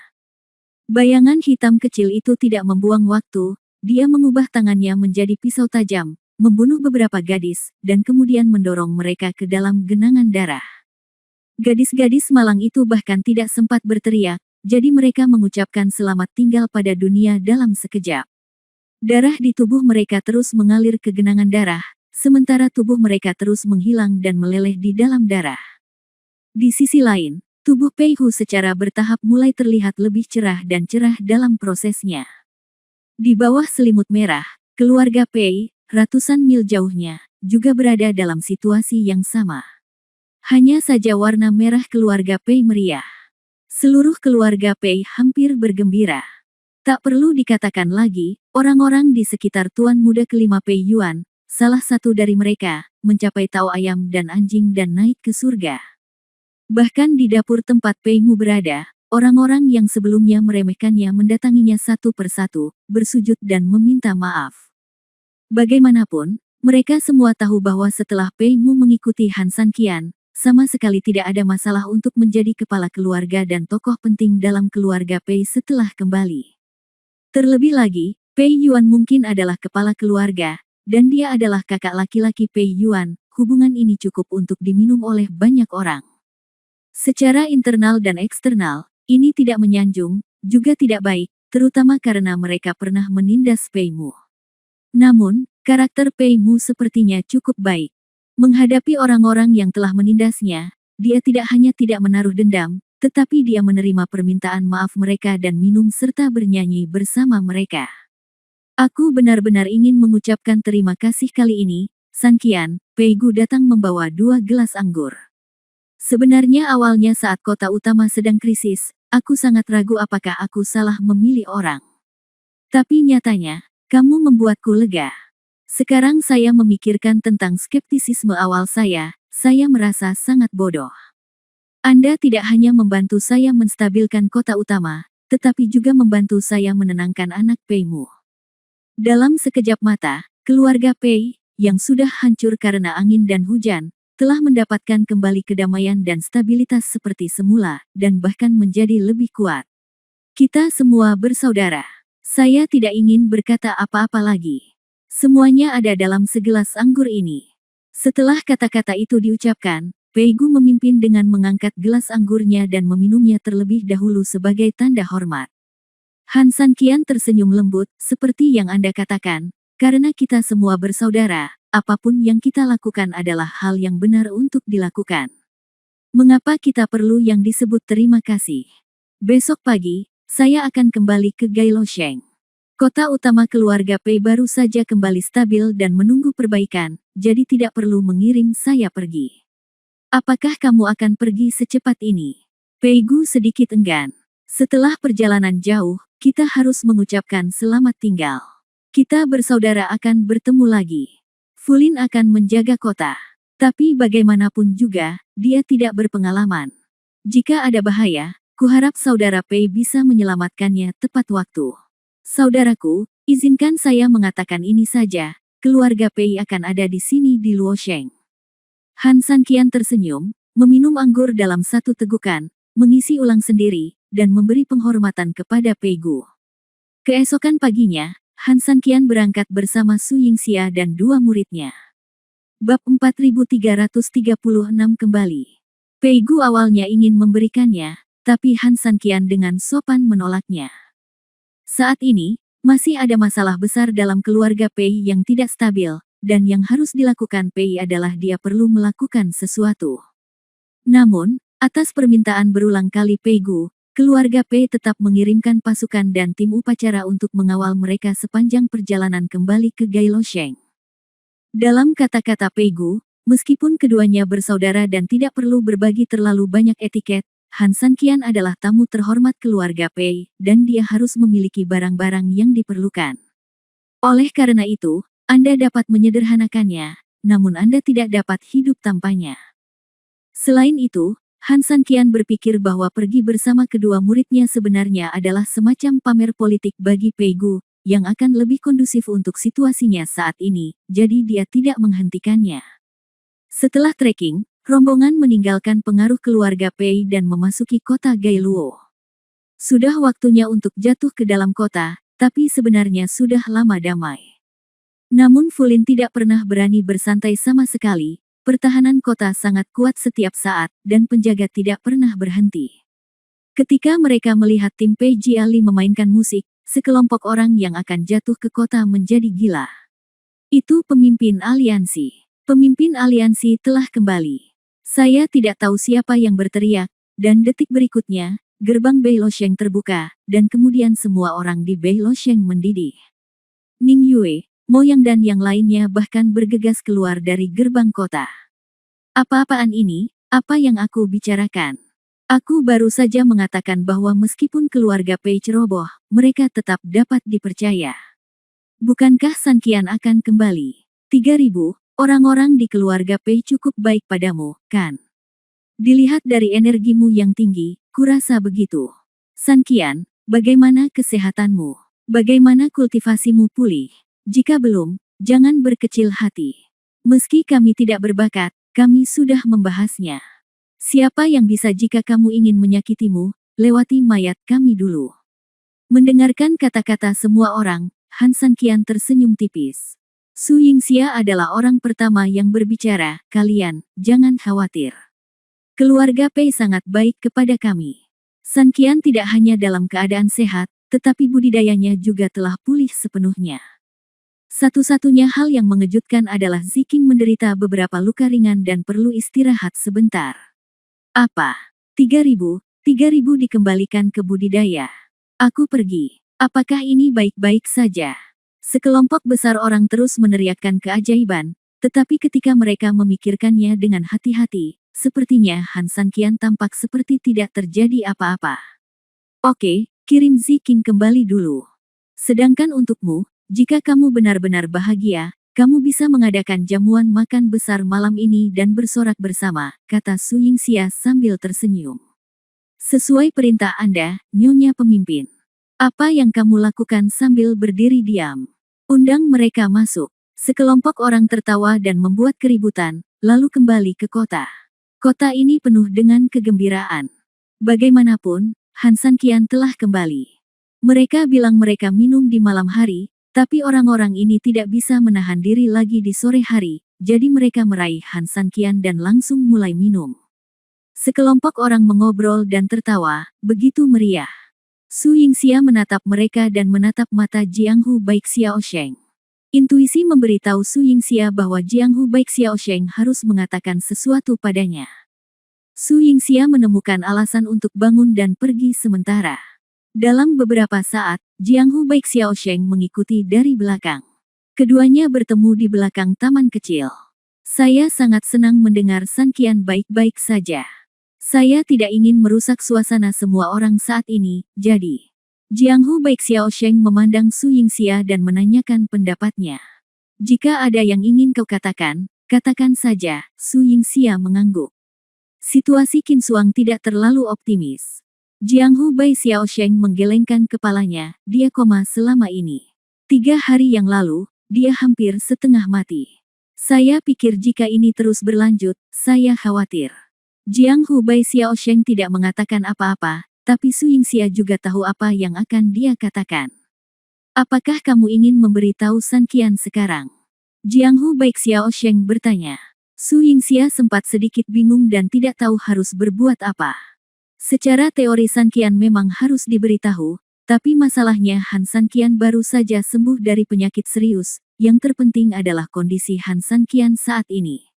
Bayangan hitam kecil itu tidak membuang waktu, dia mengubah tangannya menjadi pisau tajam, membunuh beberapa gadis, dan kemudian mendorong mereka ke dalam genangan darah. Gadis-gadis malang itu bahkan tidak sempat berteriak, jadi mereka mengucapkan selamat tinggal pada dunia dalam sekejap. Darah di tubuh mereka terus mengalir ke genangan darah, sementara tubuh mereka terus menghilang dan meleleh di dalam darah. Di sisi lain, tubuh Pei Hu secara bertahap mulai terlihat lebih cerah dan cerah dalam prosesnya. Di bawah selimut merah, keluarga Pei, ratusan mil jauhnya, juga berada dalam situasi yang sama. Hanya saja warna merah keluarga Pei meriah. Seluruh keluarga Pei hampir bergembira. Tak perlu dikatakan lagi, orang-orang di sekitar tuan muda kelima Pei Yuan, salah satu dari mereka, mencapai tao ayam dan anjing dan naik ke surga. Bahkan di dapur tempat Pei Mu berada, orang-orang yang sebelumnya meremehkannya mendatanginya satu persatu, bersujud dan meminta maaf. Bagaimanapun, Mereka semua tahu bahwa setelah Pei Mu mengikuti Han San Qian, sama sekali tidak ada masalah untuk menjadi kepala keluarga dan tokoh penting dalam keluarga Pei setelah kembali. Terlebih lagi, Pei Yuan mungkin adalah kepala keluarga, dan dia adalah kakak laki-laki Pei Yuan. Hubungan ini cukup untuk diminum oleh banyak orang. Secara internal dan eksternal, ini tidak menyanjung, juga tidak baik, terutama karena mereka pernah menindas Pei Mu. Namun, karakter Pei Mu sepertinya cukup baik. Menghadapi orang-orang yang telah menindasnya, dia tidak hanya tidak menaruh dendam, tetapi dia menerima permintaan maaf mereka dan minum serta bernyanyi bersama mereka. Aku benar-benar ingin mengucapkan terima kasih kali ini, San Qian. Pei Gu datang membawa 2 gelas anggur. Sebenarnya awalnya saat kota utama sedang krisis, aku sangat ragu apakah aku salah memilih orang. Tapi nyatanya, kamu membuatku lega. Sekarang saya memikirkan tentang skeptisisme awal saya merasa sangat bodoh. Anda tidak hanya membantu saya menstabilkan kota utama, tetapi juga membantu saya menenangkan anak Pei Mu. Dalam sekejap mata, keluarga Pei, yang sudah hancur karena angin dan hujan, telah mendapatkan kembali kedamaian dan stabilitas seperti semula, dan bahkan menjadi lebih kuat. Kita semua bersaudara. Saya tidak ingin berkata apa-apa lagi. Semuanya ada dalam segelas anggur ini. Setelah kata-kata itu diucapkan, Pei Gu memimpin dengan mengangkat gelas anggurnya dan meminumnya terlebih dahulu sebagai tanda hormat. Han San Qian tersenyum lembut, seperti yang Anda katakan, karena kita semua bersaudara, apapun yang kita lakukan adalah hal yang benar untuk dilakukan. Mengapa kita perlu yang disebut terima kasih? Besok pagi, saya akan kembali ke Gailosheng. Kota utama keluarga Pei baru saja kembali stabil dan menunggu perbaikan, jadi tidak perlu mengirim saya pergi. Apakah kamu akan pergi secepat ini? Pei Gu sedikit enggan. Setelah perjalanan jauh, kita harus mengucapkan selamat tinggal. Kita bersaudara akan bertemu lagi. Fulin akan menjaga kota. Tapi bagaimanapun juga, dia tidak berpengalaman. Jika ada bahaya, kuharap saudara Pei bisa menyelamatkannya tepat waktu. Saudaraku, izinkan saya mengatakan ini saja, keluarga Pei akan ada di sini di Luosheng. Han San Qian tersenyum, meminum anggur dalam satu tegukan, mengisi ulang sendiri, dan memberi penghormatan kepada Pei Gu. Keesokan paginya, Han San Qian berangkat bersama Su Yingxia dan 2 muridnya. Bab 4336 kembali. Pei Gu awalnya ingin memberikannya, tapi Han San Qian dengan sopan menolaknya. Saat ini, masih ada masalah besar dalam keluarga Pei yang tidak stabil, dan yang harus dilakukan Pei adalah dia perlu melakukan sesuatu. Namun, atas permintaan berulang kali Pei Gu, keluarga Pei tetap mengirimkan pasukan dan tim upacara untuk mengawal mereka sepanjang perjalanan kembali ke Gailosheng. Dalam kata-kata Pei Gu, meskipun keduanya bersaudara dan tidak perlu berbagi terlalu banyak etiket, Han San Qian adalah tamu terhormat keluarga Pei, dan dia harus memiliki barang-barang yang diperlukan. Oleh karena itu, Anda dapat menyederhanakannya, namun Anda tidak dapat hidup tanpanya. Selain itu, Han San Qian berpikir bahwa pergi bersama kedua muridnya sebenarnya adalah semacam pamer politik bagi Pei Gu, yang akan lebih kondusif untuk situasinya saat ini, jadi dia tidak menghentikannya. Setelah trekking, rombongan meninggalkan pengaruh keluarga Pei dan memasuki kota Gailuo. Sudah waktunya untuk jatuh ke dalam kota, tapi sebenarnya sudah lama damai. Namun Fulin tidak pernah berani bersantai sama sekali. Pertahanan kota sangat kuat setiap saat, dan penjaga tidak pernah berhenti. Ketika mereka melihat tim Pei Jiali memainkan musik, sekelompok orang yang akan jatuh ke kota menjadi gila. Itu pemimpin aliansi. Pemimpin aliansi telah kembali. Saya tidak tahu siapa yang berteriak, dan detik berikutnya, gerbang Beilosheng terbuka, dan kemudian semua orang di Beilosheng mendidih. Ning Yue, Moyang dan yang lainnya bahkan bergegas keluar dari gerbang kota. Apa-apaan ini? Apa yang aku bicarakan? Aku baru saja mengatakan bahwa meskipun keluarga Pei ceroboh, mereka tetap dapat dipercaya. Bukankah San Qian akan kembali? 3.000 orang-orang di keluarga Pei cukup baik padamu, kan? Dilihat dari energimu yang tinggi, kurasa begitu. San Qian, bagaimana kesehatanmu? Bagaimana kultivasimu pulih? Jika belum, jangan berkecil hati. Meski kami tidak berbakat, kami sudah membahasnya. Siapa yang bisa jika kamu ingin menyakitimu, lewati mayat kami dulu. Mendengarkan kata-kata semua orang, Han Sanqian tersenyum tipis. Su Yingxia adalah orang pertama yang berbicara, kalian, jangan khawatir. Keluarga Pei sangat baik kepada kami. Sanqian tidak hanya dalam keadaan sehat, tetapi budidayanya juga telah pulih sepenuhnya. Satu-satunya hal yang mengejutkan adalah Ziking menderita beberapa luka ringan dan perlu istirahat sebentar. Apa? 3.000 dikembalikan ke budidaya. Aku pergi. Apakah ini baik-baik saja? Sekelompok besar orang terus meneriakkan keajaiban, tetapi ketika mereka memikirkannya dengan hati-hati, sepertinya Han Sanqian tampak seperti tidak terjadi apa-apa. Oke, kirim Ziking kembali dulu. Sedangkan untukmu, jika kamu benar-benar bahagia, kamu bisa mengadakan jamuan makan besar malam ini dan bersorak bersama, kata Su Yingxia sambil tersenyum. Sesuai perintah Anda, Nyonya Pemimpin. Apa yang kamu lakukan sambil berdiri diam? Undang mereka masuk. Sekelompok orang tertawa dan membuat keributan, lalu kembali ke kota. Kota ini penuh dengan kegembiraan. Bagaimanapun, Han Sanqian telah kembali. Mereka bilang mereka minum di malam hari, tapi orang-orang ini tidak bisa menahan diri lagi di sore hari, jadi mereka meraih Han Sanqian dan langsung mulai minum. Sekelompok orang mengobrol dan tertawa, begitu meriah. Su Yingxia menatap mereka dan menatap mata Jianghu Baik Xiaosheng. Intuisi memberitahu Su Yingxia bahwa Jianghu Baik Xiaosheng harus mengatakan sesuatu padanya. Su Yingxia menemukan alasan untuk bangun dan pergi sementara. Dalam beberapa saat, Jianghu Baik Xiaosheng mengikuti dari belakang. Keduanya bertemu di belakang taman kecil. Saya sangat senang mendengar Sanqian baik-baik saja. Saya tidak ingin merusak suasana semua orang saat ini, jadi. Jianghu Baik Xiaosheng memandang Su Yingxia dan menanyakan pendapatnya. Jika ada yang ingin kau katakan, katakan saja, Su Yingxia mengangguk. Situasi Qin Shuang tidak terlalu optimis. Jianghu Baik Xiaosheng menggelengkan kepalanya, dia koma selama ini. 3 hari yang lalu, dia hampir setengah mati. Saya pikir jika ini terus berlanjut, saya khawatir. Jianghu Baik Xiaosheng tidak mengatakan apa-apa, tapi Su Yingxia juga tahu apa yang akan dia katakan. Apakah kamu ingin memberitahu Sanqian sekarang? Jianghu Baik Xiaosheng bertanya. Su Yingxia sempat sedikit bingung dan tidak tahu harus berbuat apa. Secara teori Sanqian memang harus diberitahu, tapi masalahnya Han Sanqian baru saja sembuh dari penyakit serius, yang terpenting adalah kondisi Han Sanqian saat ini.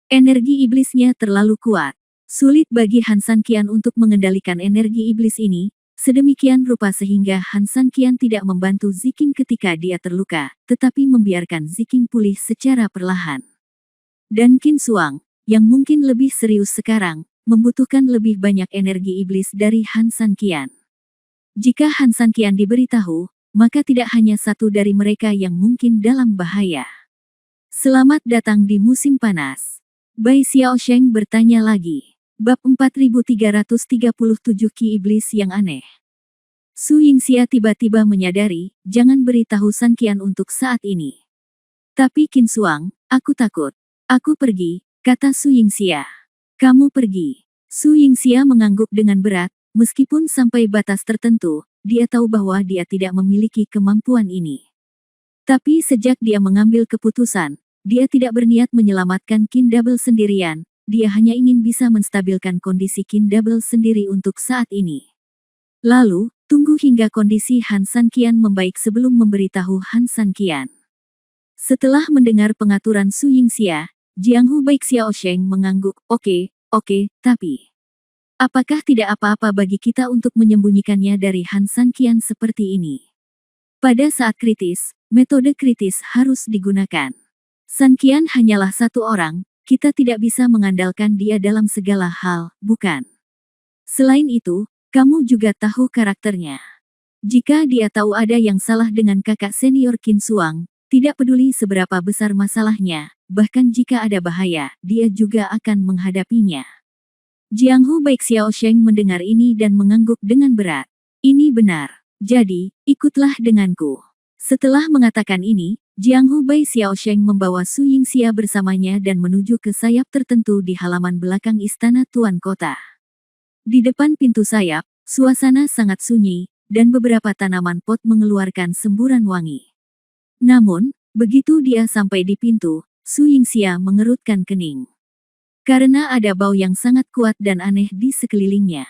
Energi iblisnya terlalu kuat. Sulit bagi Han Sanqian untuk mengendalikan energi iblis ini, sedemikian rupa sehingga Han Sanqian tidak membantu Ziking ketika dia terluka, tetapi membiarkan Ziking pulih secara perlahan. Dan Qin Shuang, yang mungkin lebih serius sekarang, membutuhkan lebih banyak energi iblis dari Han Sanqian. Jika Han Sanqian diberitahu, maka tidak hanya satu dari mereka yang mungkin dalam bahaya. Selamat datang di musim panas. Bai Xiaosheng bertanya lagi. Bab 4337 Ki Iblis yang aneh. Su Yingxia tiba-tiba menyadari, jangan beritahu Sanqian untuk saat ini. Tapi Qin Shuang, aku takut. Aku pergi, kata Su Yingxia. Kamu pergi. Su Yingxia mengangguk dengan berat, meskipun sampai batas tertentu, dia tahu bahwa dia tidak memiliki kemampuan ini. Tapi sejak dia mengambil keputusan, dia tidak berniat menyelamatkan Qin Double sendirian. Dia hanya ingin bisa menstabilkan kondisi Qin Double sendiri untuk saat ini. Lalu, tunggu hingga kondisi Han Sanqian membaik sebelum memberitahu Han Sanqian. Setelah mendengar pengaturan Su Yingxia, Jianghu Baik Xiaosheng mengangguk, oke, tapi. Apakah tidak apa-apa bagi kita untuk menyembunyikannya dari Han Sanqian seperti ini? Pada saat kritis, metode kritis harus digunakan. Sanqian hanyalah satu orang. Kita tidak bisa mengandalkan dia dalam segala hal, bukan? Selain itu, kamu juga tahu karakternya. Jika dia tahu ada yang salah dengan kakak senior Qin Shuang, tidak peduli seberapa besar masalahnya, bahkan jika ada bahaya, dia juga akan menghadapinya. Jianghu Baik Xiaosheng mendengar ini dan mengangguk dengan berat. Ini benar. Jadi, ikutlah denganku. Setelah mengatakan ini, Jiang Hu Bai Xiaosheng membawa Su Yingxia bersamanya dan menuju ke sayap tertentu di halaman belakang istana Tuan Kota. Di depan pintu sayap, suasana sangat sunyi, dan beberapa tanaman pot mengeluarkan semburan wangi. Namun, begitu dia sampai di pintu, Su Yingxia mengerutkan kening. Karena ada bau yang sangat kuat dan aneh di sekelilingnya.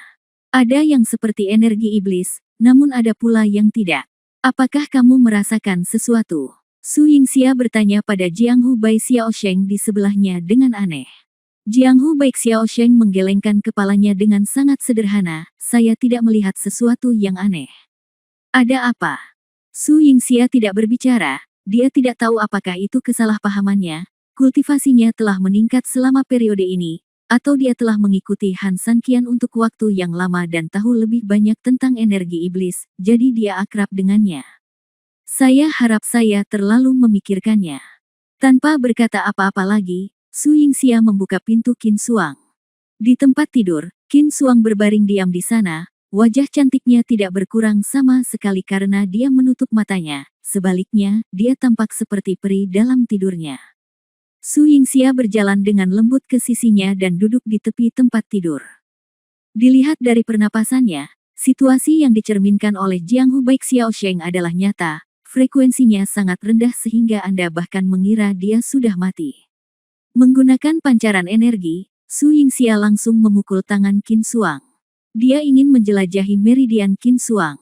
Ada yang seperti energi iblis, namun ada pula yang tidak. Apakah kamu merasakan sesuatu? Su Yingxia bertanya pada Jiang Hu Bai Xiaosheng di sebelahnya dengan aneh. Jiang Hu Bai Xiaosheng menggelengkan kepalanya dengan sangat sederhana, saya tidak melihat sesuatu yang aneh. Ada apa? Su Yingxia tidak berbicara, dia tidak tahu apakah itu kesalahpahamannya, kultivasinya telah meningkat selama periode ini, atau dia telah mengikuti Han Sanqian untuk waktu yang lama dan tahu lebih banyak tentang energi iblis, jadi dia akrab dengannya. Saya harap saya terlalu memikirkannya. Tanpa berkata apa-apa lagi, Su Yingxia membuka pintu Qin Xuang. Di tempat tidur, Qin Xuang berbaring diam di sana, wajah cantiknya tidak berkurang sama sekali karena dia menutup matanya, sebaliknya, dia tampak seperti peri dalam tidurnya. Su Yingxia berjalan dengan lembut ke sisinya dan duduk di tepi tempat tidur. Dilihat dari pernapasannya, situasi yang dicerminkan oleh Jiang Hu Bai Xiaosheng adalah nyata. Frekuensinya sangat rendah sehingga Anda bahkan mengira dia sudah mati. Menggunakan pancaran energi, Su Yingxia langsung memukul tangan Qin Xuang. Dia ingin menjelajahi meridian Qin Xuang.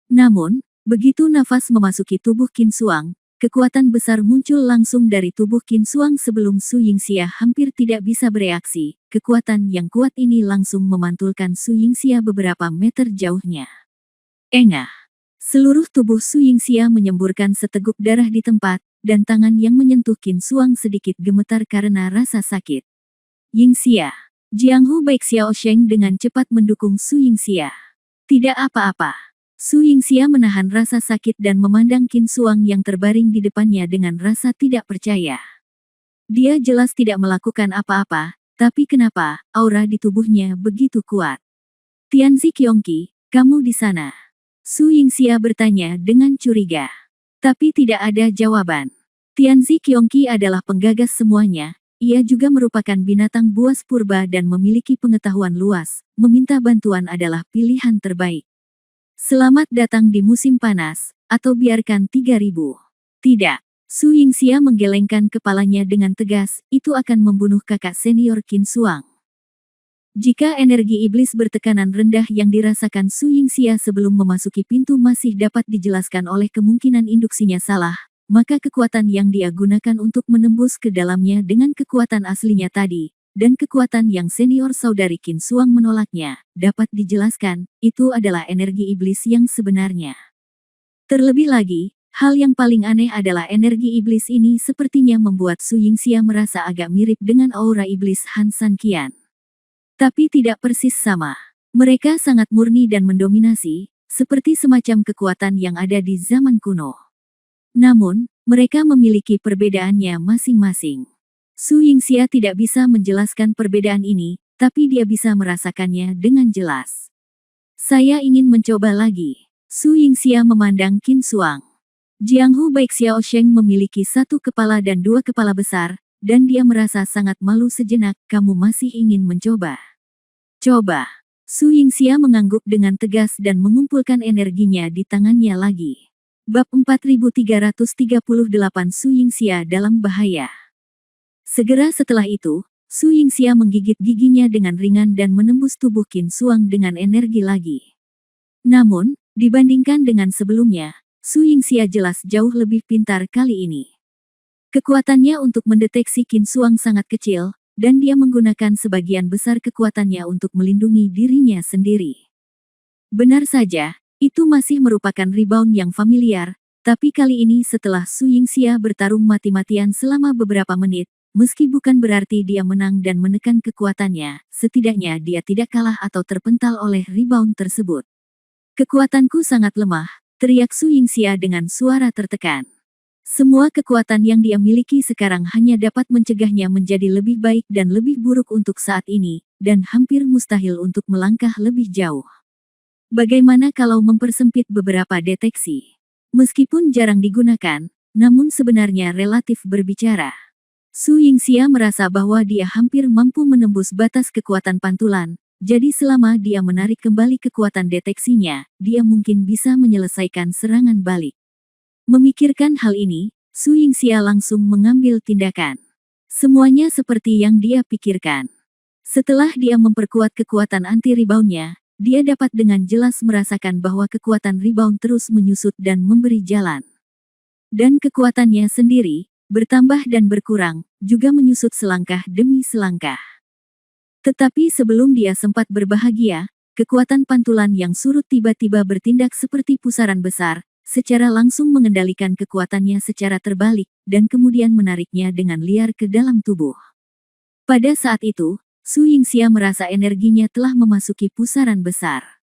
Namun, begitu nafas memasuki tubuh Qin Xuang, kekuatan besar muncul langsung dari tubuh Qin Xuang sebelum Su Yingxia hampir tidak bisa bereaksi. Kekuatan yang kuat ini langsung memantulkan Su Yingxia beberapa meter jauhnya. Engah! Seluruh tubuh Su Yingxia menyemburkan seteguk darah di tempat, dan tangan yang menyentuh Qin Xuang sedikit gemetar karena rasa sakit. Yingxia. Jiang Hu Bai Xiaosheng dengan cepat mendukung Su Yingxia. Tidak apa-apa. Su Yingxia menahan rasa sakit dan memandang Qin Xuang yang terbaring di depannya dengan rasa tidak percaya. Dia jelas tidak melakukan apa-apa, tapi kenapa aura di tubuhnya begitu kuat? Tianzi Qiongqi, kamu di sana? Su Yingxia bertanya dengan curiga. Tapi tidak ada jawaban. Tianzi Qiongqi adalah penggagas semuanya, ia juga merupakan binatang buas purba dan memiliki pengetahuan luas, meminta bantuan adalah pilihan terbaik. Selamat datang di musim panas, atau biarkan 3000. Tidak. Su Yingxia menggelengkan kepalanya dengan tegas, itu akan membunuh kakak senior Qin Xuang. Jika energi iblis bertekanan rendah yang dirasakan Su Yingxia sebelum memasuki pintu masih dapat dijelaskan oleh kemungkinan induksinya salah, maka kekuatan yang dia gunakan untuk menembus ke dalamnya dengan kekuatan aslinya tadi, dan kekuatan yang senior saudari Qin Xuang menolaknya, dapat dijelaskan, itu adalah energi iblis yang sebenarnya. Terlebih lagi, hal yang paling aneh adalah energi iblis ini sepertinya membuat Su Yingxia merasa agak mirip dengan aura iblis Han Sanqian. Tapi tidak persis sama. Mereka sangat murni dan mendominasi, seperti semacam kekuatan yang ada di zaman kuno. Namun, mereka memiliki perbedaannya masing-masing. Su Yingxia tidak bisa menjelaskan perbedaan ini, tapi dia bisa merasakannya dengan jelas. Saya ingin mencoba lagi. Su Yingxia memandang Qin Xuang. Jiang Hu Bai Xiaosheng memiliki satu kepala dan dua kepala besar, dan dia merasa sangat malu sejenak. Kamu masih ingin mencoba? Coba. Su Yingxia mengangguk dengan tegas dan mengumpulkan energinya di tangannya lagi. Bab 4338 Su Yingxia dalam bahaya. Segera setelah itu, Su Yingxia menggigit giginya dengan ringan dan menembus tubuh Qin Xuang dengan energi lagi. Namun, dibandingkan dengan sebelumnya, Su Yingxia jelas jauh lebih pintar kali ini. Kekuatannya untuk mendeteksi Qin Xuang sangat kecil, dan dia menggunakan sebagian besar kekuatannya untuk melindungi dirinya sendiri. Benar saja, itu masih merupakan rebound yang familiar, tapi kali ini setelah Su Yingxia bertarung mati-matian selama beberapa menit, meski bukan berarti dia menang dan menekan kekuatannya, setidaknya dia tidak kalah atau terpental oleh rebound tersebut. Kekuatanku sangat lemah, teriak Su Yingxia dengan suara tertekan. Semua kekuatan yang dia miliki sekarang hanya dapat mencegahnya menjadi lebih baik dan lebih buruk untuk saat ini, dan hampir mustahil untuk melangkah lebih jauh. Bagaimana kalau mempersempit beberapa deteksi? Meskipun jarang digunakan, namun sebenarnya relatif berbicara. Su Yingxia merasa bahwa dia hampir mampu menembus batas kekuatan pantulan, jadi selama dia menarik kembali kekuatan deteksinya, dia mungkin bisa menyelesaikan serangan balik. Memikirkan hal ini, Su Yingxia langsung mengambil tindakan. Semuanya seperti yang dia pikirkan. Setelah dia memperkuat kekuatan anti-reboundnya, dia dapat dengan jelas merasakan bahwa kekuatan rebound terus menyusut dan memberi jalan. Dan kekuatannya sendiri, bertambah dan berkurang, juga menyusut selangkah demi selangkah. Tetapi sebelum dia sempat berbahagia, kekuatan pantulan yang surut tiba-tiba bertindak seperti pusaran besar, secara langsung mengendalikan kekuatannya secara terbalik, dan kemudian menariknya dengan liar ke dalam tubuh. Pada saat itu, Su Yingxia merasa energinya telah memasuki pusaran besar.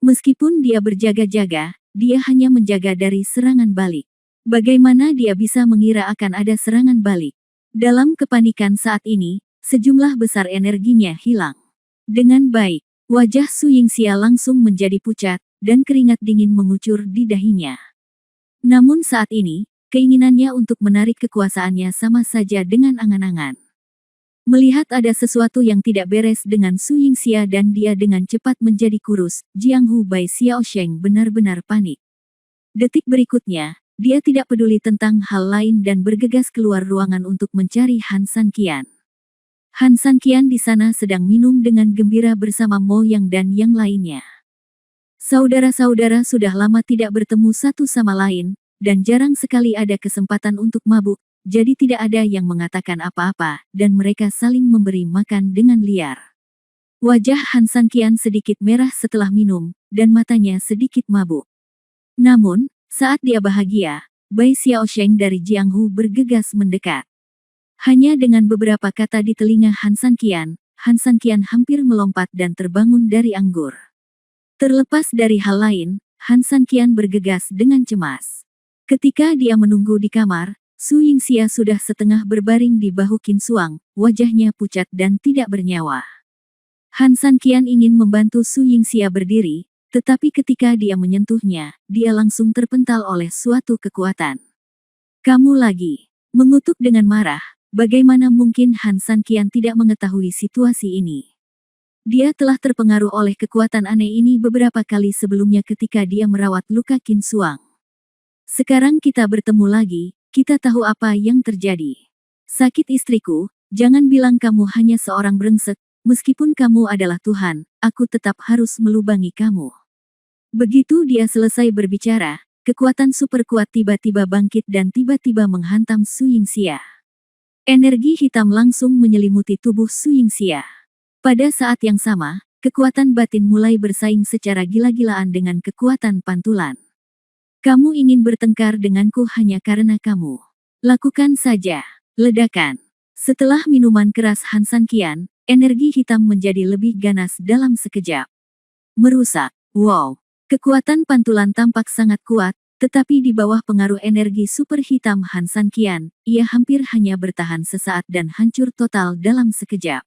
Meskipun dia berjaga-jaga, dia hanya menjaga dari serangan balik. Bagaimana dia bisa mengira akan ada serangan balik? Dalam kepanikan saat ini, sejumlah besar energinya hilang. Dengan baik, wajah Su Yingxia langsung menjadi pucat, dan keringat dingin mengucur di dahinya. Namun saat ini, keinginannya untuk menarik kekuasaannya sama saja dengan angan-angan. Melihat ada sesuatu yang tidak beres dengan Su Yingxia dan dia dengan cepat menjadi kurus, Jianghu Bai Xiaosheng benar-benar panik. Detik berikutnya, dia tidak peduli tentang hal lain dan bergegas keluar ruangan untuk mencari Han Sanqian. Han Sanqian di sana sedang minum dengan gembira bersama Mo Yang dan yang lainnya. Saudara-saudara sudah lama tidak bertemu satu sama lain, dan jarang sekali ada kesempatan untuk mabuk, jadi tidak ada yang mengatakan apa-apa, dan mereka saling memberi makan dengan liar. Wajah Han Sanqian sedikit merah setelah minum, dan matanya sedikit mabuk. Namun, saat dia bahagia, Bai Xiaosheng dari Jianghu bergegas mendekat. Hanya dengan beberapa kata di telinga Han Sanqian hampir melompat dan terbangun dari anggur. Terlepas dari hal lain, Han Sanqian bergegas dengan cemas. Ketika dia menunggu di kamar, Su Yingxia sudah setengah berbaring di bahu Qin Suang, wajahnya pucat dan tidak bernyawa. Han Sanqian ingin membantu Su Yingxia berdiri, tetapi ketika dia menyentuhnya, dia langsung terpental oleh suatu kekuatan. Kamu lagi, mengutuk dengan marah, bagaimana mungkin Han Sanqian tidak mengetahui situasi ini? Dia telah terpengaruh oleh kekuatan aneh ini beberapa kali sebelumnya ketika dia merawat luka Qin Suang. Sekarang kita bertemu lagi, kita tahu apa yang terjadi. Sakit istriku, jangan bilang kamu hanya seorang brengsek, meskipun kamu adalah Tuhan, aku tetap harus melubangi kamu. Begitu dia selesai berbicara, kekuatan super kuat tiba-tiba bangkit dan tiba-tiba menghantam Su Yingxia. Energi hitam langsung menyelimuti tubuh Su Yingxia. Pada saat yang sama, kekuatan batin mulai bersaing secara gila-gilaan dengan kekuatan pantulan. Kamu ingin bertengkar denganku hanya karena kamu. Lakukan saja. Ledakan. Setelah minuman keras Han Sanqian, energi hitam menjadi lebih ganas dalam sekejap. Merusak. Wow. Kekuatan pantulan tampak sangat kuat, tetapi di bawah pengaruh energi super hitam Han Sanqian, ia hampir hanya bertahan sesaat dan hancur total dalam sekejap.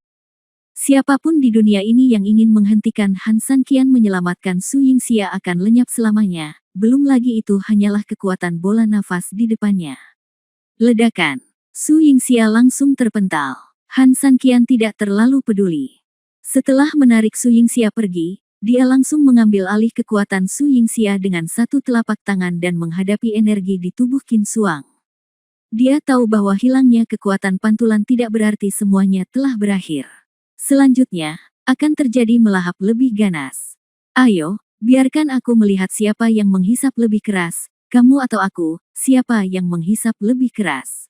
Siapapun di dunia ini yang ingin menghentikan Han Sanqian menyelamatkan Su Yingxia akan lenyap selamanya, belum lagi itu hanyalah kekuatan bola nafas di depannya. Ledakan. Su Yingxia langsung terpental. Han Sanqian tidak terlalu peduli. Setelah menarik Su Yingxia pergi, dia langsung mengambil alih kekuatan Su Yingxia dengan satu telapak tangan dan menghadapi energi di tubuh Qin Suang. Dia tahu bahwa hilangnya kekuatan pantulan tidak berarti semuanya telah berakhir. Selanjutnya, akan terjadi melahap lebih ganas. Ayo, biarkan aku melihat siapa yang menghisap lebih keras, kamu atau aku, siapa yang menghisap lebih keras.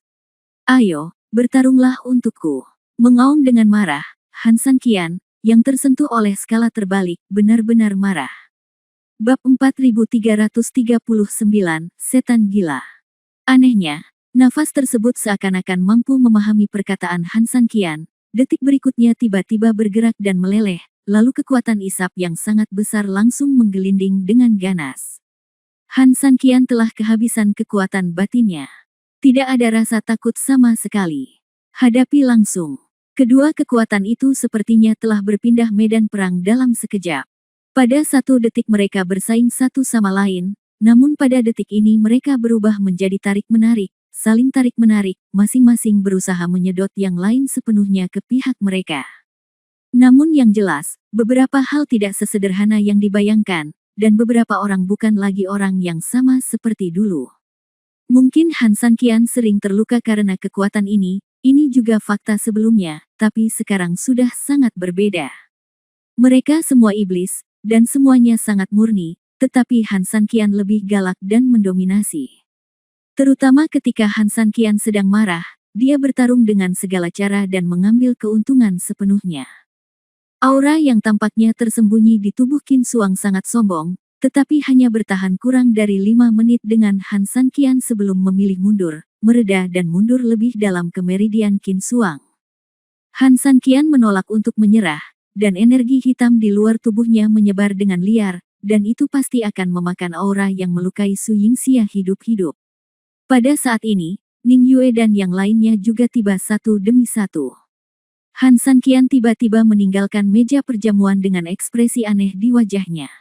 Ayo, bertarunglah untukku. Mengaum dengan marah, Han Sanqian, yang tersentuh oleh skala terbalik, benar-benar marah. Bab 4339, Setan Gila. Anehnya, nafas tersebut seakan-akan mampu memahami perkataan Han Sanqian. Detik berikutnya tiba-tiba bergerak dan meleleh, lalu kekuatan isap yang sangat besar langsung menggelinding dengan ganas. Han Sanqian telah kehabisan kekuatan batinnya. Tidak ada rasa takut sama sekali. Hadapi langsung. Kedua kekuatan itu sepertinya telah berpindah medan perang dalam sekejap. Pada satu detik mereka bersaing satu sama lain, Namun pada detik ini mereka berubah menjadi tarik-menarik, saling tarik-menarik, masing-masing berusaha menyedot yang lain sepenuhnya ke pihak mereka. Namun yang jelas, beberapa hal tidak sesederhana yang dibayangkan, dan beberapa orang bukan lagi orang yang sama seperti dulu. Mungkin Han Sanqian sering terluka karena kekuatan ini juga fakta sebelumnya, tapi sekarang sudah sangat berbeda. Mereka semua iblis, dan semuanya sangat murni, tetapi Han Sanqian lebih galak dan mendominasi. Terutama ketika Han Sanqian sedang marah, dia bertarung dengan segala cara dan mengambil keuntungan sepenuhnya. Aura yang tampaknya tersembunyi di tubuh Qin Xuang sangat sombong, tetapi hanya bertahan kurang dari 5 menit dengan Han Sanqian sebelum memilih mundur, mereda dan mundur lebih dalam ke meridian Qin Xuang. Han Sanqian menolak untuk menyerah, dan energi hitam di luar tubuhnya menyebar dengan liar, dan itu pasti akan memakan aura yang melukai Su Yingxia hidup-hidup. Pada saat ini, Ning Yue dan yang lainnya juga tiba satu demi satu. Han Sanqian tiba-tiba meninggalkan meja perjamuan dengan ekspresi aneh di wajahnya.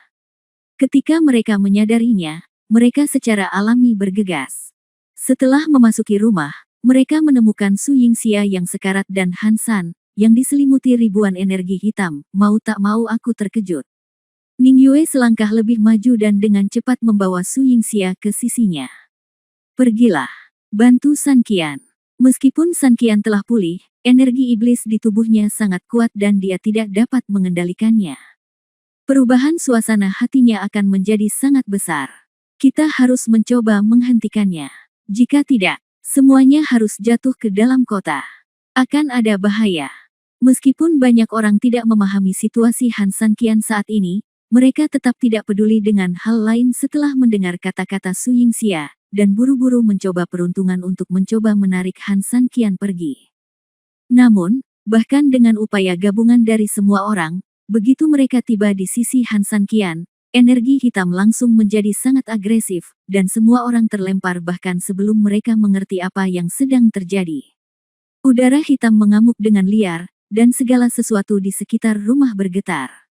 Ketika mereka menyadarinya, mereka secara alami bergegas. Setelah memasuki rumah, mereka menemukan Su Yingxia yang sekarat dan Han San, yang diselimuti ribuan energi hitam. Mau tak mau aku terkejut. Ning Yue selangkah lebih maju dan dengan cepat membawa Su Yingxia ke sisinya. Pergilah, bantu Sanqian. Meskipun Sanqian telah pulih, energi iblis di tubuhnya sangat kuat dan dia tidak dapat mengendalikannya. Perubahan suasana hatinya akan menjadi sangat besar. Kita harus mencoba menghentikannya. Jika tidak, semuanya harus jatuh ke dalam kota. Akan ada bahaya. Meskipun banyak orang tidak memahami situasi Han Sanqian saat ini, mereka tetap tidak peduli dengan hal lain setelah mendengar kata-kata Su Yingxia, dan buru-buru mencoba peruntungan untuk mencoba menarik Han Sanqian pergi. Namun, bahkan dengan upaya gabungan dari semua orang, begitu mereka tiba di sisi Han Sanqian, energi hitam langsung menjadi sangat agresif, dan semua orang terlempar bahkan sebelum mereka mengerti apa yang sedang terjadi. Udara hitam mengamuk dengan liar, dan segala sesuatu di sekitar rumah bergetar.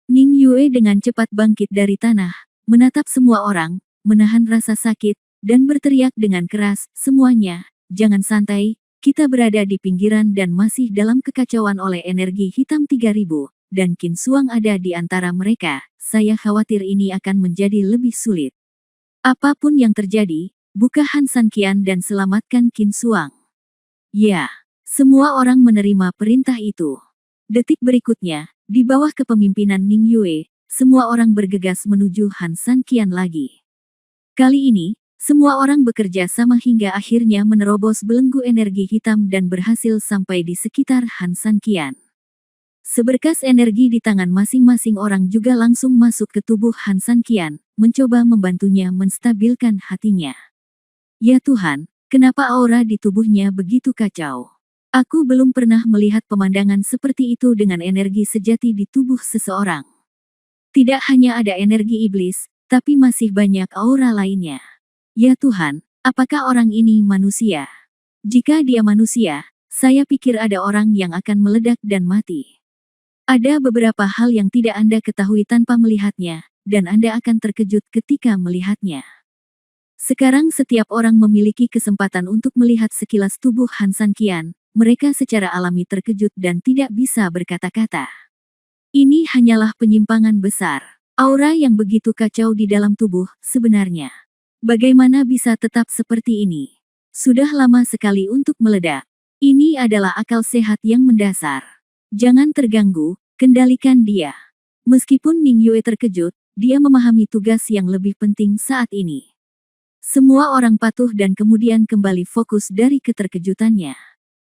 Ning Yue dengan cepat bangkit dari tanah, menatap semua orang, menahan rasa sakit, dan berteriak dengan keras, "Semuanya, jangan santai, kita berada di pinggiran dan masih dalam kekacauan oleh energi hitam 3000. Dan Qin Xuang ada di antara mereka, saya khawatir ini akan menjadi lebih sulit. Apapun yang terjadi, buka Han Sanqian dan selamatkan Qin Xuang." Ya, semua orang menerima perintah itu. Detik berikutnya, di bawah kepemimpinan Ning Yue, semua orang bergegas menuju Han Sanqian lagi. Kali ini, semua orang bekerja sama hingga akhirnya menerobos belenggu energi hitam dan berhasil sampai di sekitar Han Sanqian. Seberkas energi di tangan masing-masing orang juga langsung masuk ke tubuh Han Sanqian, mencoba membantunya menstabilkan hatinya. Ya Tuhan, kenapa aura di tubuhnya begitu kacau? Aku belum pernah melihat pemandangan seperti itu dengan energi sejati di tubuh seseorang. Tidak hanya ada energi iblis, tapi masih banyak aura lainnya. Ya Tuhan, apakah orang ini manusia? Jika dia manusia, saya pikir ada orang yang akan meledak dan mati. Ada beberapa hal yang tidak Anda ketahui tanpa melihatnya, dan Anda akan terkejut ketika melihatnya. Sekarang setiap orang memiliki kesempatan untuk melihat sekilas tubuh Han Sanqian, mereka secara alami terkejut dan tidak bisa berkata-kata. Ini hanyalah penyimpangan besar. Aura yang begitu kacau di dalam tubuh, sebenarnya. Bagaimana bisa tetap seperti ini? Sudah lama sekali untuk meledak. Ini adalah akal sehat yang mendasar. Jangan terganggu, kendalikan dia. Meskipun Ning Yue terkejut, dia memahami tugas yang lebih penting saat ini. Semua orang patuh dan kemudian kembali fokus dari keterkejutannya.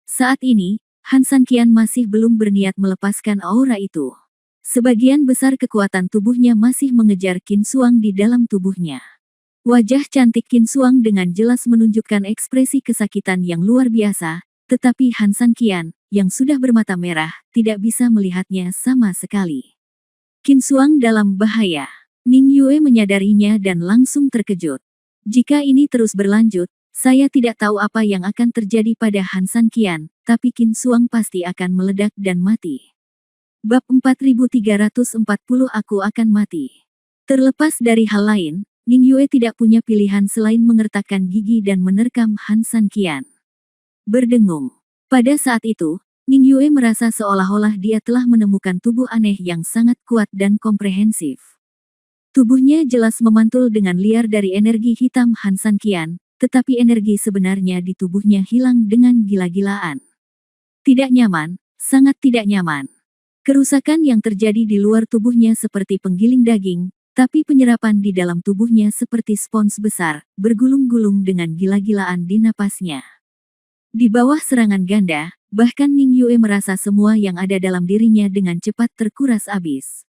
Saat ini, Han Sanqian masih belum berniat melepaskan aura itu. Sebagian besar kekuatan tubuhnya masih mengejar Qin Xuang di dalam tubuhnya. Wajah cantik Qin Xuang dengan jelas menunjukkan ekspresi kesakitan yang luar biasa, tetapi Han Sanqian, yang sudah bermata merah, tidak bisa melihatnya sama sekali. Qin Xuang dalam bahaya. Ning Yue menyadarinya dan langsung terkejut. Jika ini terus berlanjut, saya tidak tahu apa yang akan terjadi pada Han Sanqian, tapi Qin Xuang pasti akan meledak dan mati. Bab 4340 Aku akan mati. Terlepas dari hal lain, Ning Yue tidak punya pilihan selain mengertakkan gigi dan menerkam Han San Qian. Berdengung. Pada saat itu, Ning Yue merasa seolah-olah dia telah menemukan tubuh aneh yang sangat kuat dan komprehensif. Tubuhnya jelas memantul dengan liar dari energi hitam Han San Qian, tetapi energi sebenarnya di tubuhnya hilang dengan gila-gilaan. Tidak nyaman, sangat tidak nyaman. Kerusakan yang terjadi di luar tubuhnya seperti penggiling daging, tapi penyerapan di dalam tubuhnya seperti spons besar, bergulung-gulung dengan gila-gilaan di napasnya. Di bawah serangan ganda, bahkan Ning Yue merasa semua yang ada dalam dirinya dengan cepat terkuras habis.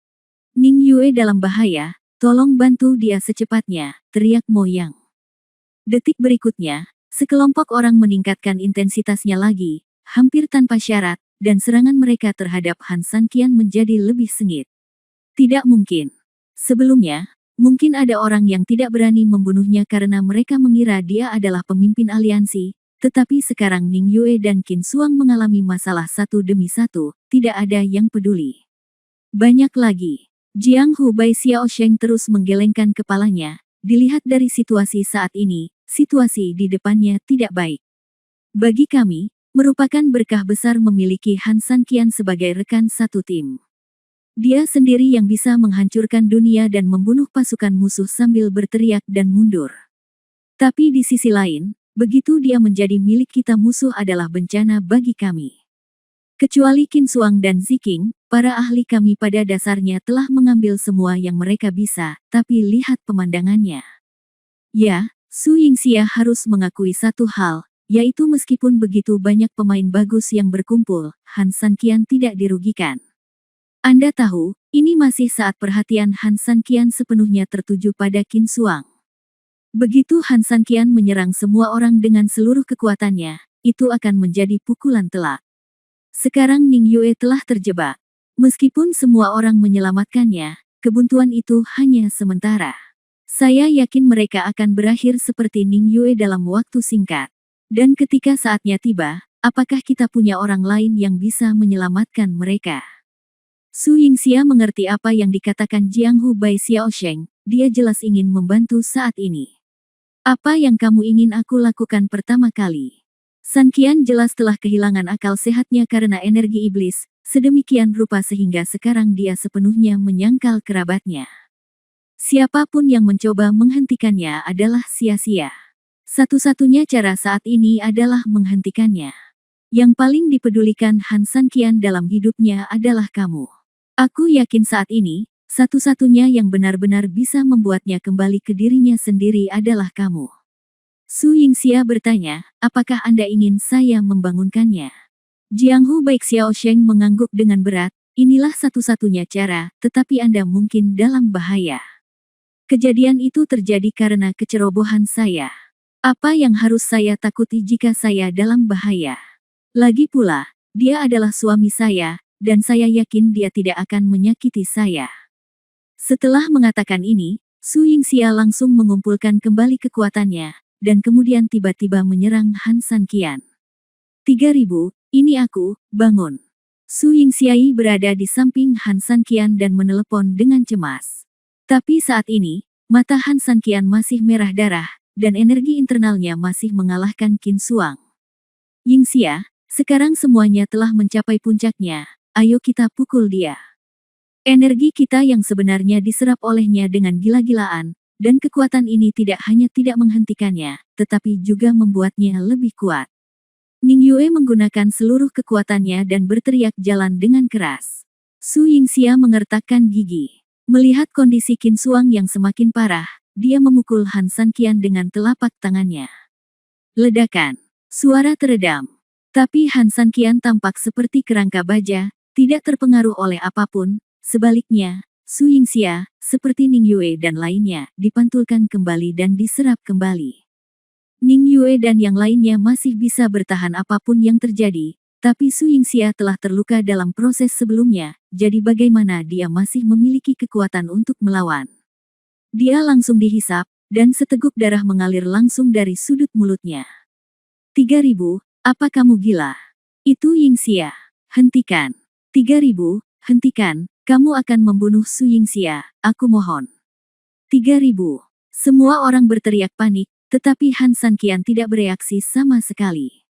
Ning Yue dalam bahaya, tolong bantu dia secepatnya, teriak Mo Yang. Detik berikutnya, sekelompok orang meningkatkan intensitasnya lagi, hampir tanpa syarat, dan serangan mereka terhadap Han San Qian menjadi lebih sengit. Tidak mungkin. Sebelumnya, mungkin ada orang yang tidak berani membunuhnya karena mereka mengira dia adalah pemimpin aliansi, tetapi sekarang Ning Yue dan Qin Suang mengalami masalah satu demi satu, tidak ada yang peduli. Banyak lagi. Jiang Hu Bai Xiao Sheng terus menggelengkan kepalanya, dilihat dari situasi saat ini, situasi di depannya tidak baik. Bagi kami, merupakan berkah besar memiliki Han San Qian sebagai rekan satu tim. Dia sendiri yang bisa menghancurkan dunia dan membunuh pasukan musuh sambil berteriak dan mundur. Tapi di sisi lain, begitu dia menjadi milik kita musuh adalah bencana bagi kami. Kecuali Qin Suang dan Ziking, para ahli kami pada dasarnya telah mengambil semua yang mereka bisa, tapi lihat pemandangannya. Ya, Su Yingxia harus mengakui satu hal, yaitu meskipun begitu banyak pemain bagus yang berkumpul, Han San Qian tidak dirugikan. Anda tahu, ini masih saat perhatian Han San Qian sepenuhnya tertuju pada Qin Suang. Begitu Han San Qian menyerang semua orang dengan seluruh kekuatannya, itu akan menjadi pukulan telak. Sekarang Ning Yue telah terjebak. Meskipun semua orang menyelamatkannya, kebuntuan itu hanya sementara. Saya yakin mereka akan berakhir seperti Ning Yue dalam waktu singkat. Dan ketika saatnya tiba, apakah kita punya orang lain yang bisa menyelamatkan mereka? Su Yingxia mengerti apa yang dikatakan Jiang Hu Bai Xiao Sheng, dia jelas ingin membantu saat ini. Apa yang kamu ingin aku lakukan pertama kali? San Qian jelas telah kehilangan akal sehatnya karena energi iblis, sedemikian rupa sehingga sekarang dia sepenuhnya menyangkal kerabatnya. Siapapun yang mencoba menghentikannya adalah sia-sia. Satu-satunya cara saat ini adalah menghentikannya. Yang paling dipedulikan Han San Qian dalam hidupnya adalah kamu. Aku yakin saat ini, satu-satunya yang benar-benar bisa membuatnya kembali ke dirinya sendiri adalah kamu. Su Yingxia bertanya, apakah Anda ingin saya membangunkannya? Jiang Hu Bai Xiao Sheng mengangguk dengan berat, inilah satu-satunya cara, tetapi Anda mungkin dalam bahaya. Kejadian itu terjadi karena kecerobohan saya. Apa yang harus saya takuti jika saya dalam bahaya? Lagi pula, dia adalah suami saya, dan saya yakin dia tidak akan menyakiti saya. Setelah mengatakan ini, Su Yingxia langsung mengumpulkan kembali kekuatannya, dan kemudian tiba-tiba menyerang Han San Qian. 3000, ini aku, bangun. Su Yingxia berada di samping Han San Qian dan menelepon dengan cemas. Tapi saat ini, mata Han San Qian masih merah darah, dan energi internalnya masih mengalahkan Qin Suang. Yingxia, sekarang semuanya telah mencapai puncaknya. Ayo kita pukul dia. Energi kita yang sebenarnya diserap olehnya dengan gila-gilaan, dan kekuatan ini tidak hanya tidak menghentikannya, tetapi juga membuatnya lebih kuat. Ning Yue menggunakan seluruh kekuatannya dan berteriak jalan dengan keras. Su Yingxia mengertakkan gigi. Melihat kondisi Qin Suang yang semakin parah, dia memukul Han San Qian dengan telapak tangannya. Ledakan. Suara teredam. Tapi Han San Qian tampak seperti kerangka baja, tidak terpengaruh oleh apapun, sebaliknya, Su Yingxia, seperti Ning Yue dan lainnya, dipantulkan kembali dan diserap kembali. Ning Yue dan yang lainnya masih bisa bertahan apapun yang terjadi, tapi Su Yingxia telah terluka dalam proses sebelumnya, jadi bagaimana dia masih memiliki kekuatan untuk melawan. Dia langsung dihisap, dan seteguk darah mengalir langsung dari sudut mulutnya. 3000, apa kamu gila? Itu Yingxia. Hentikan. 3000, hentikan, kamu akan membunuh Su Yingxia, aku mohon. 3000. Semua orang berteriak panik, tetapi Han Sanqian tidak bereaksi sama sekali.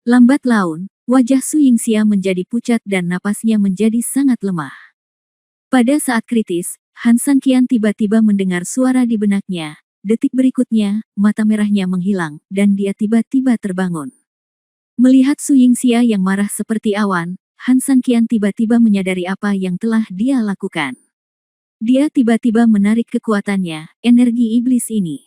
Lambat laun, wajah Su Yingxia menjadi pucat dan napasnya menjadi sangat lemah. Pada saat kritis, Han Sanqian tiba-tiba mendengar suara di benaknya. Detik berikutnya, mata merahnya menghilang, dan dia tiba-tiba terbangun. Melihat Su Yingxia yang marah seperti awan, Han Sanqian tiba-tiba menyadari apa yang telah dia lakukan. Dia tiba-tiba menarik kekuatannya, energi iblis ini.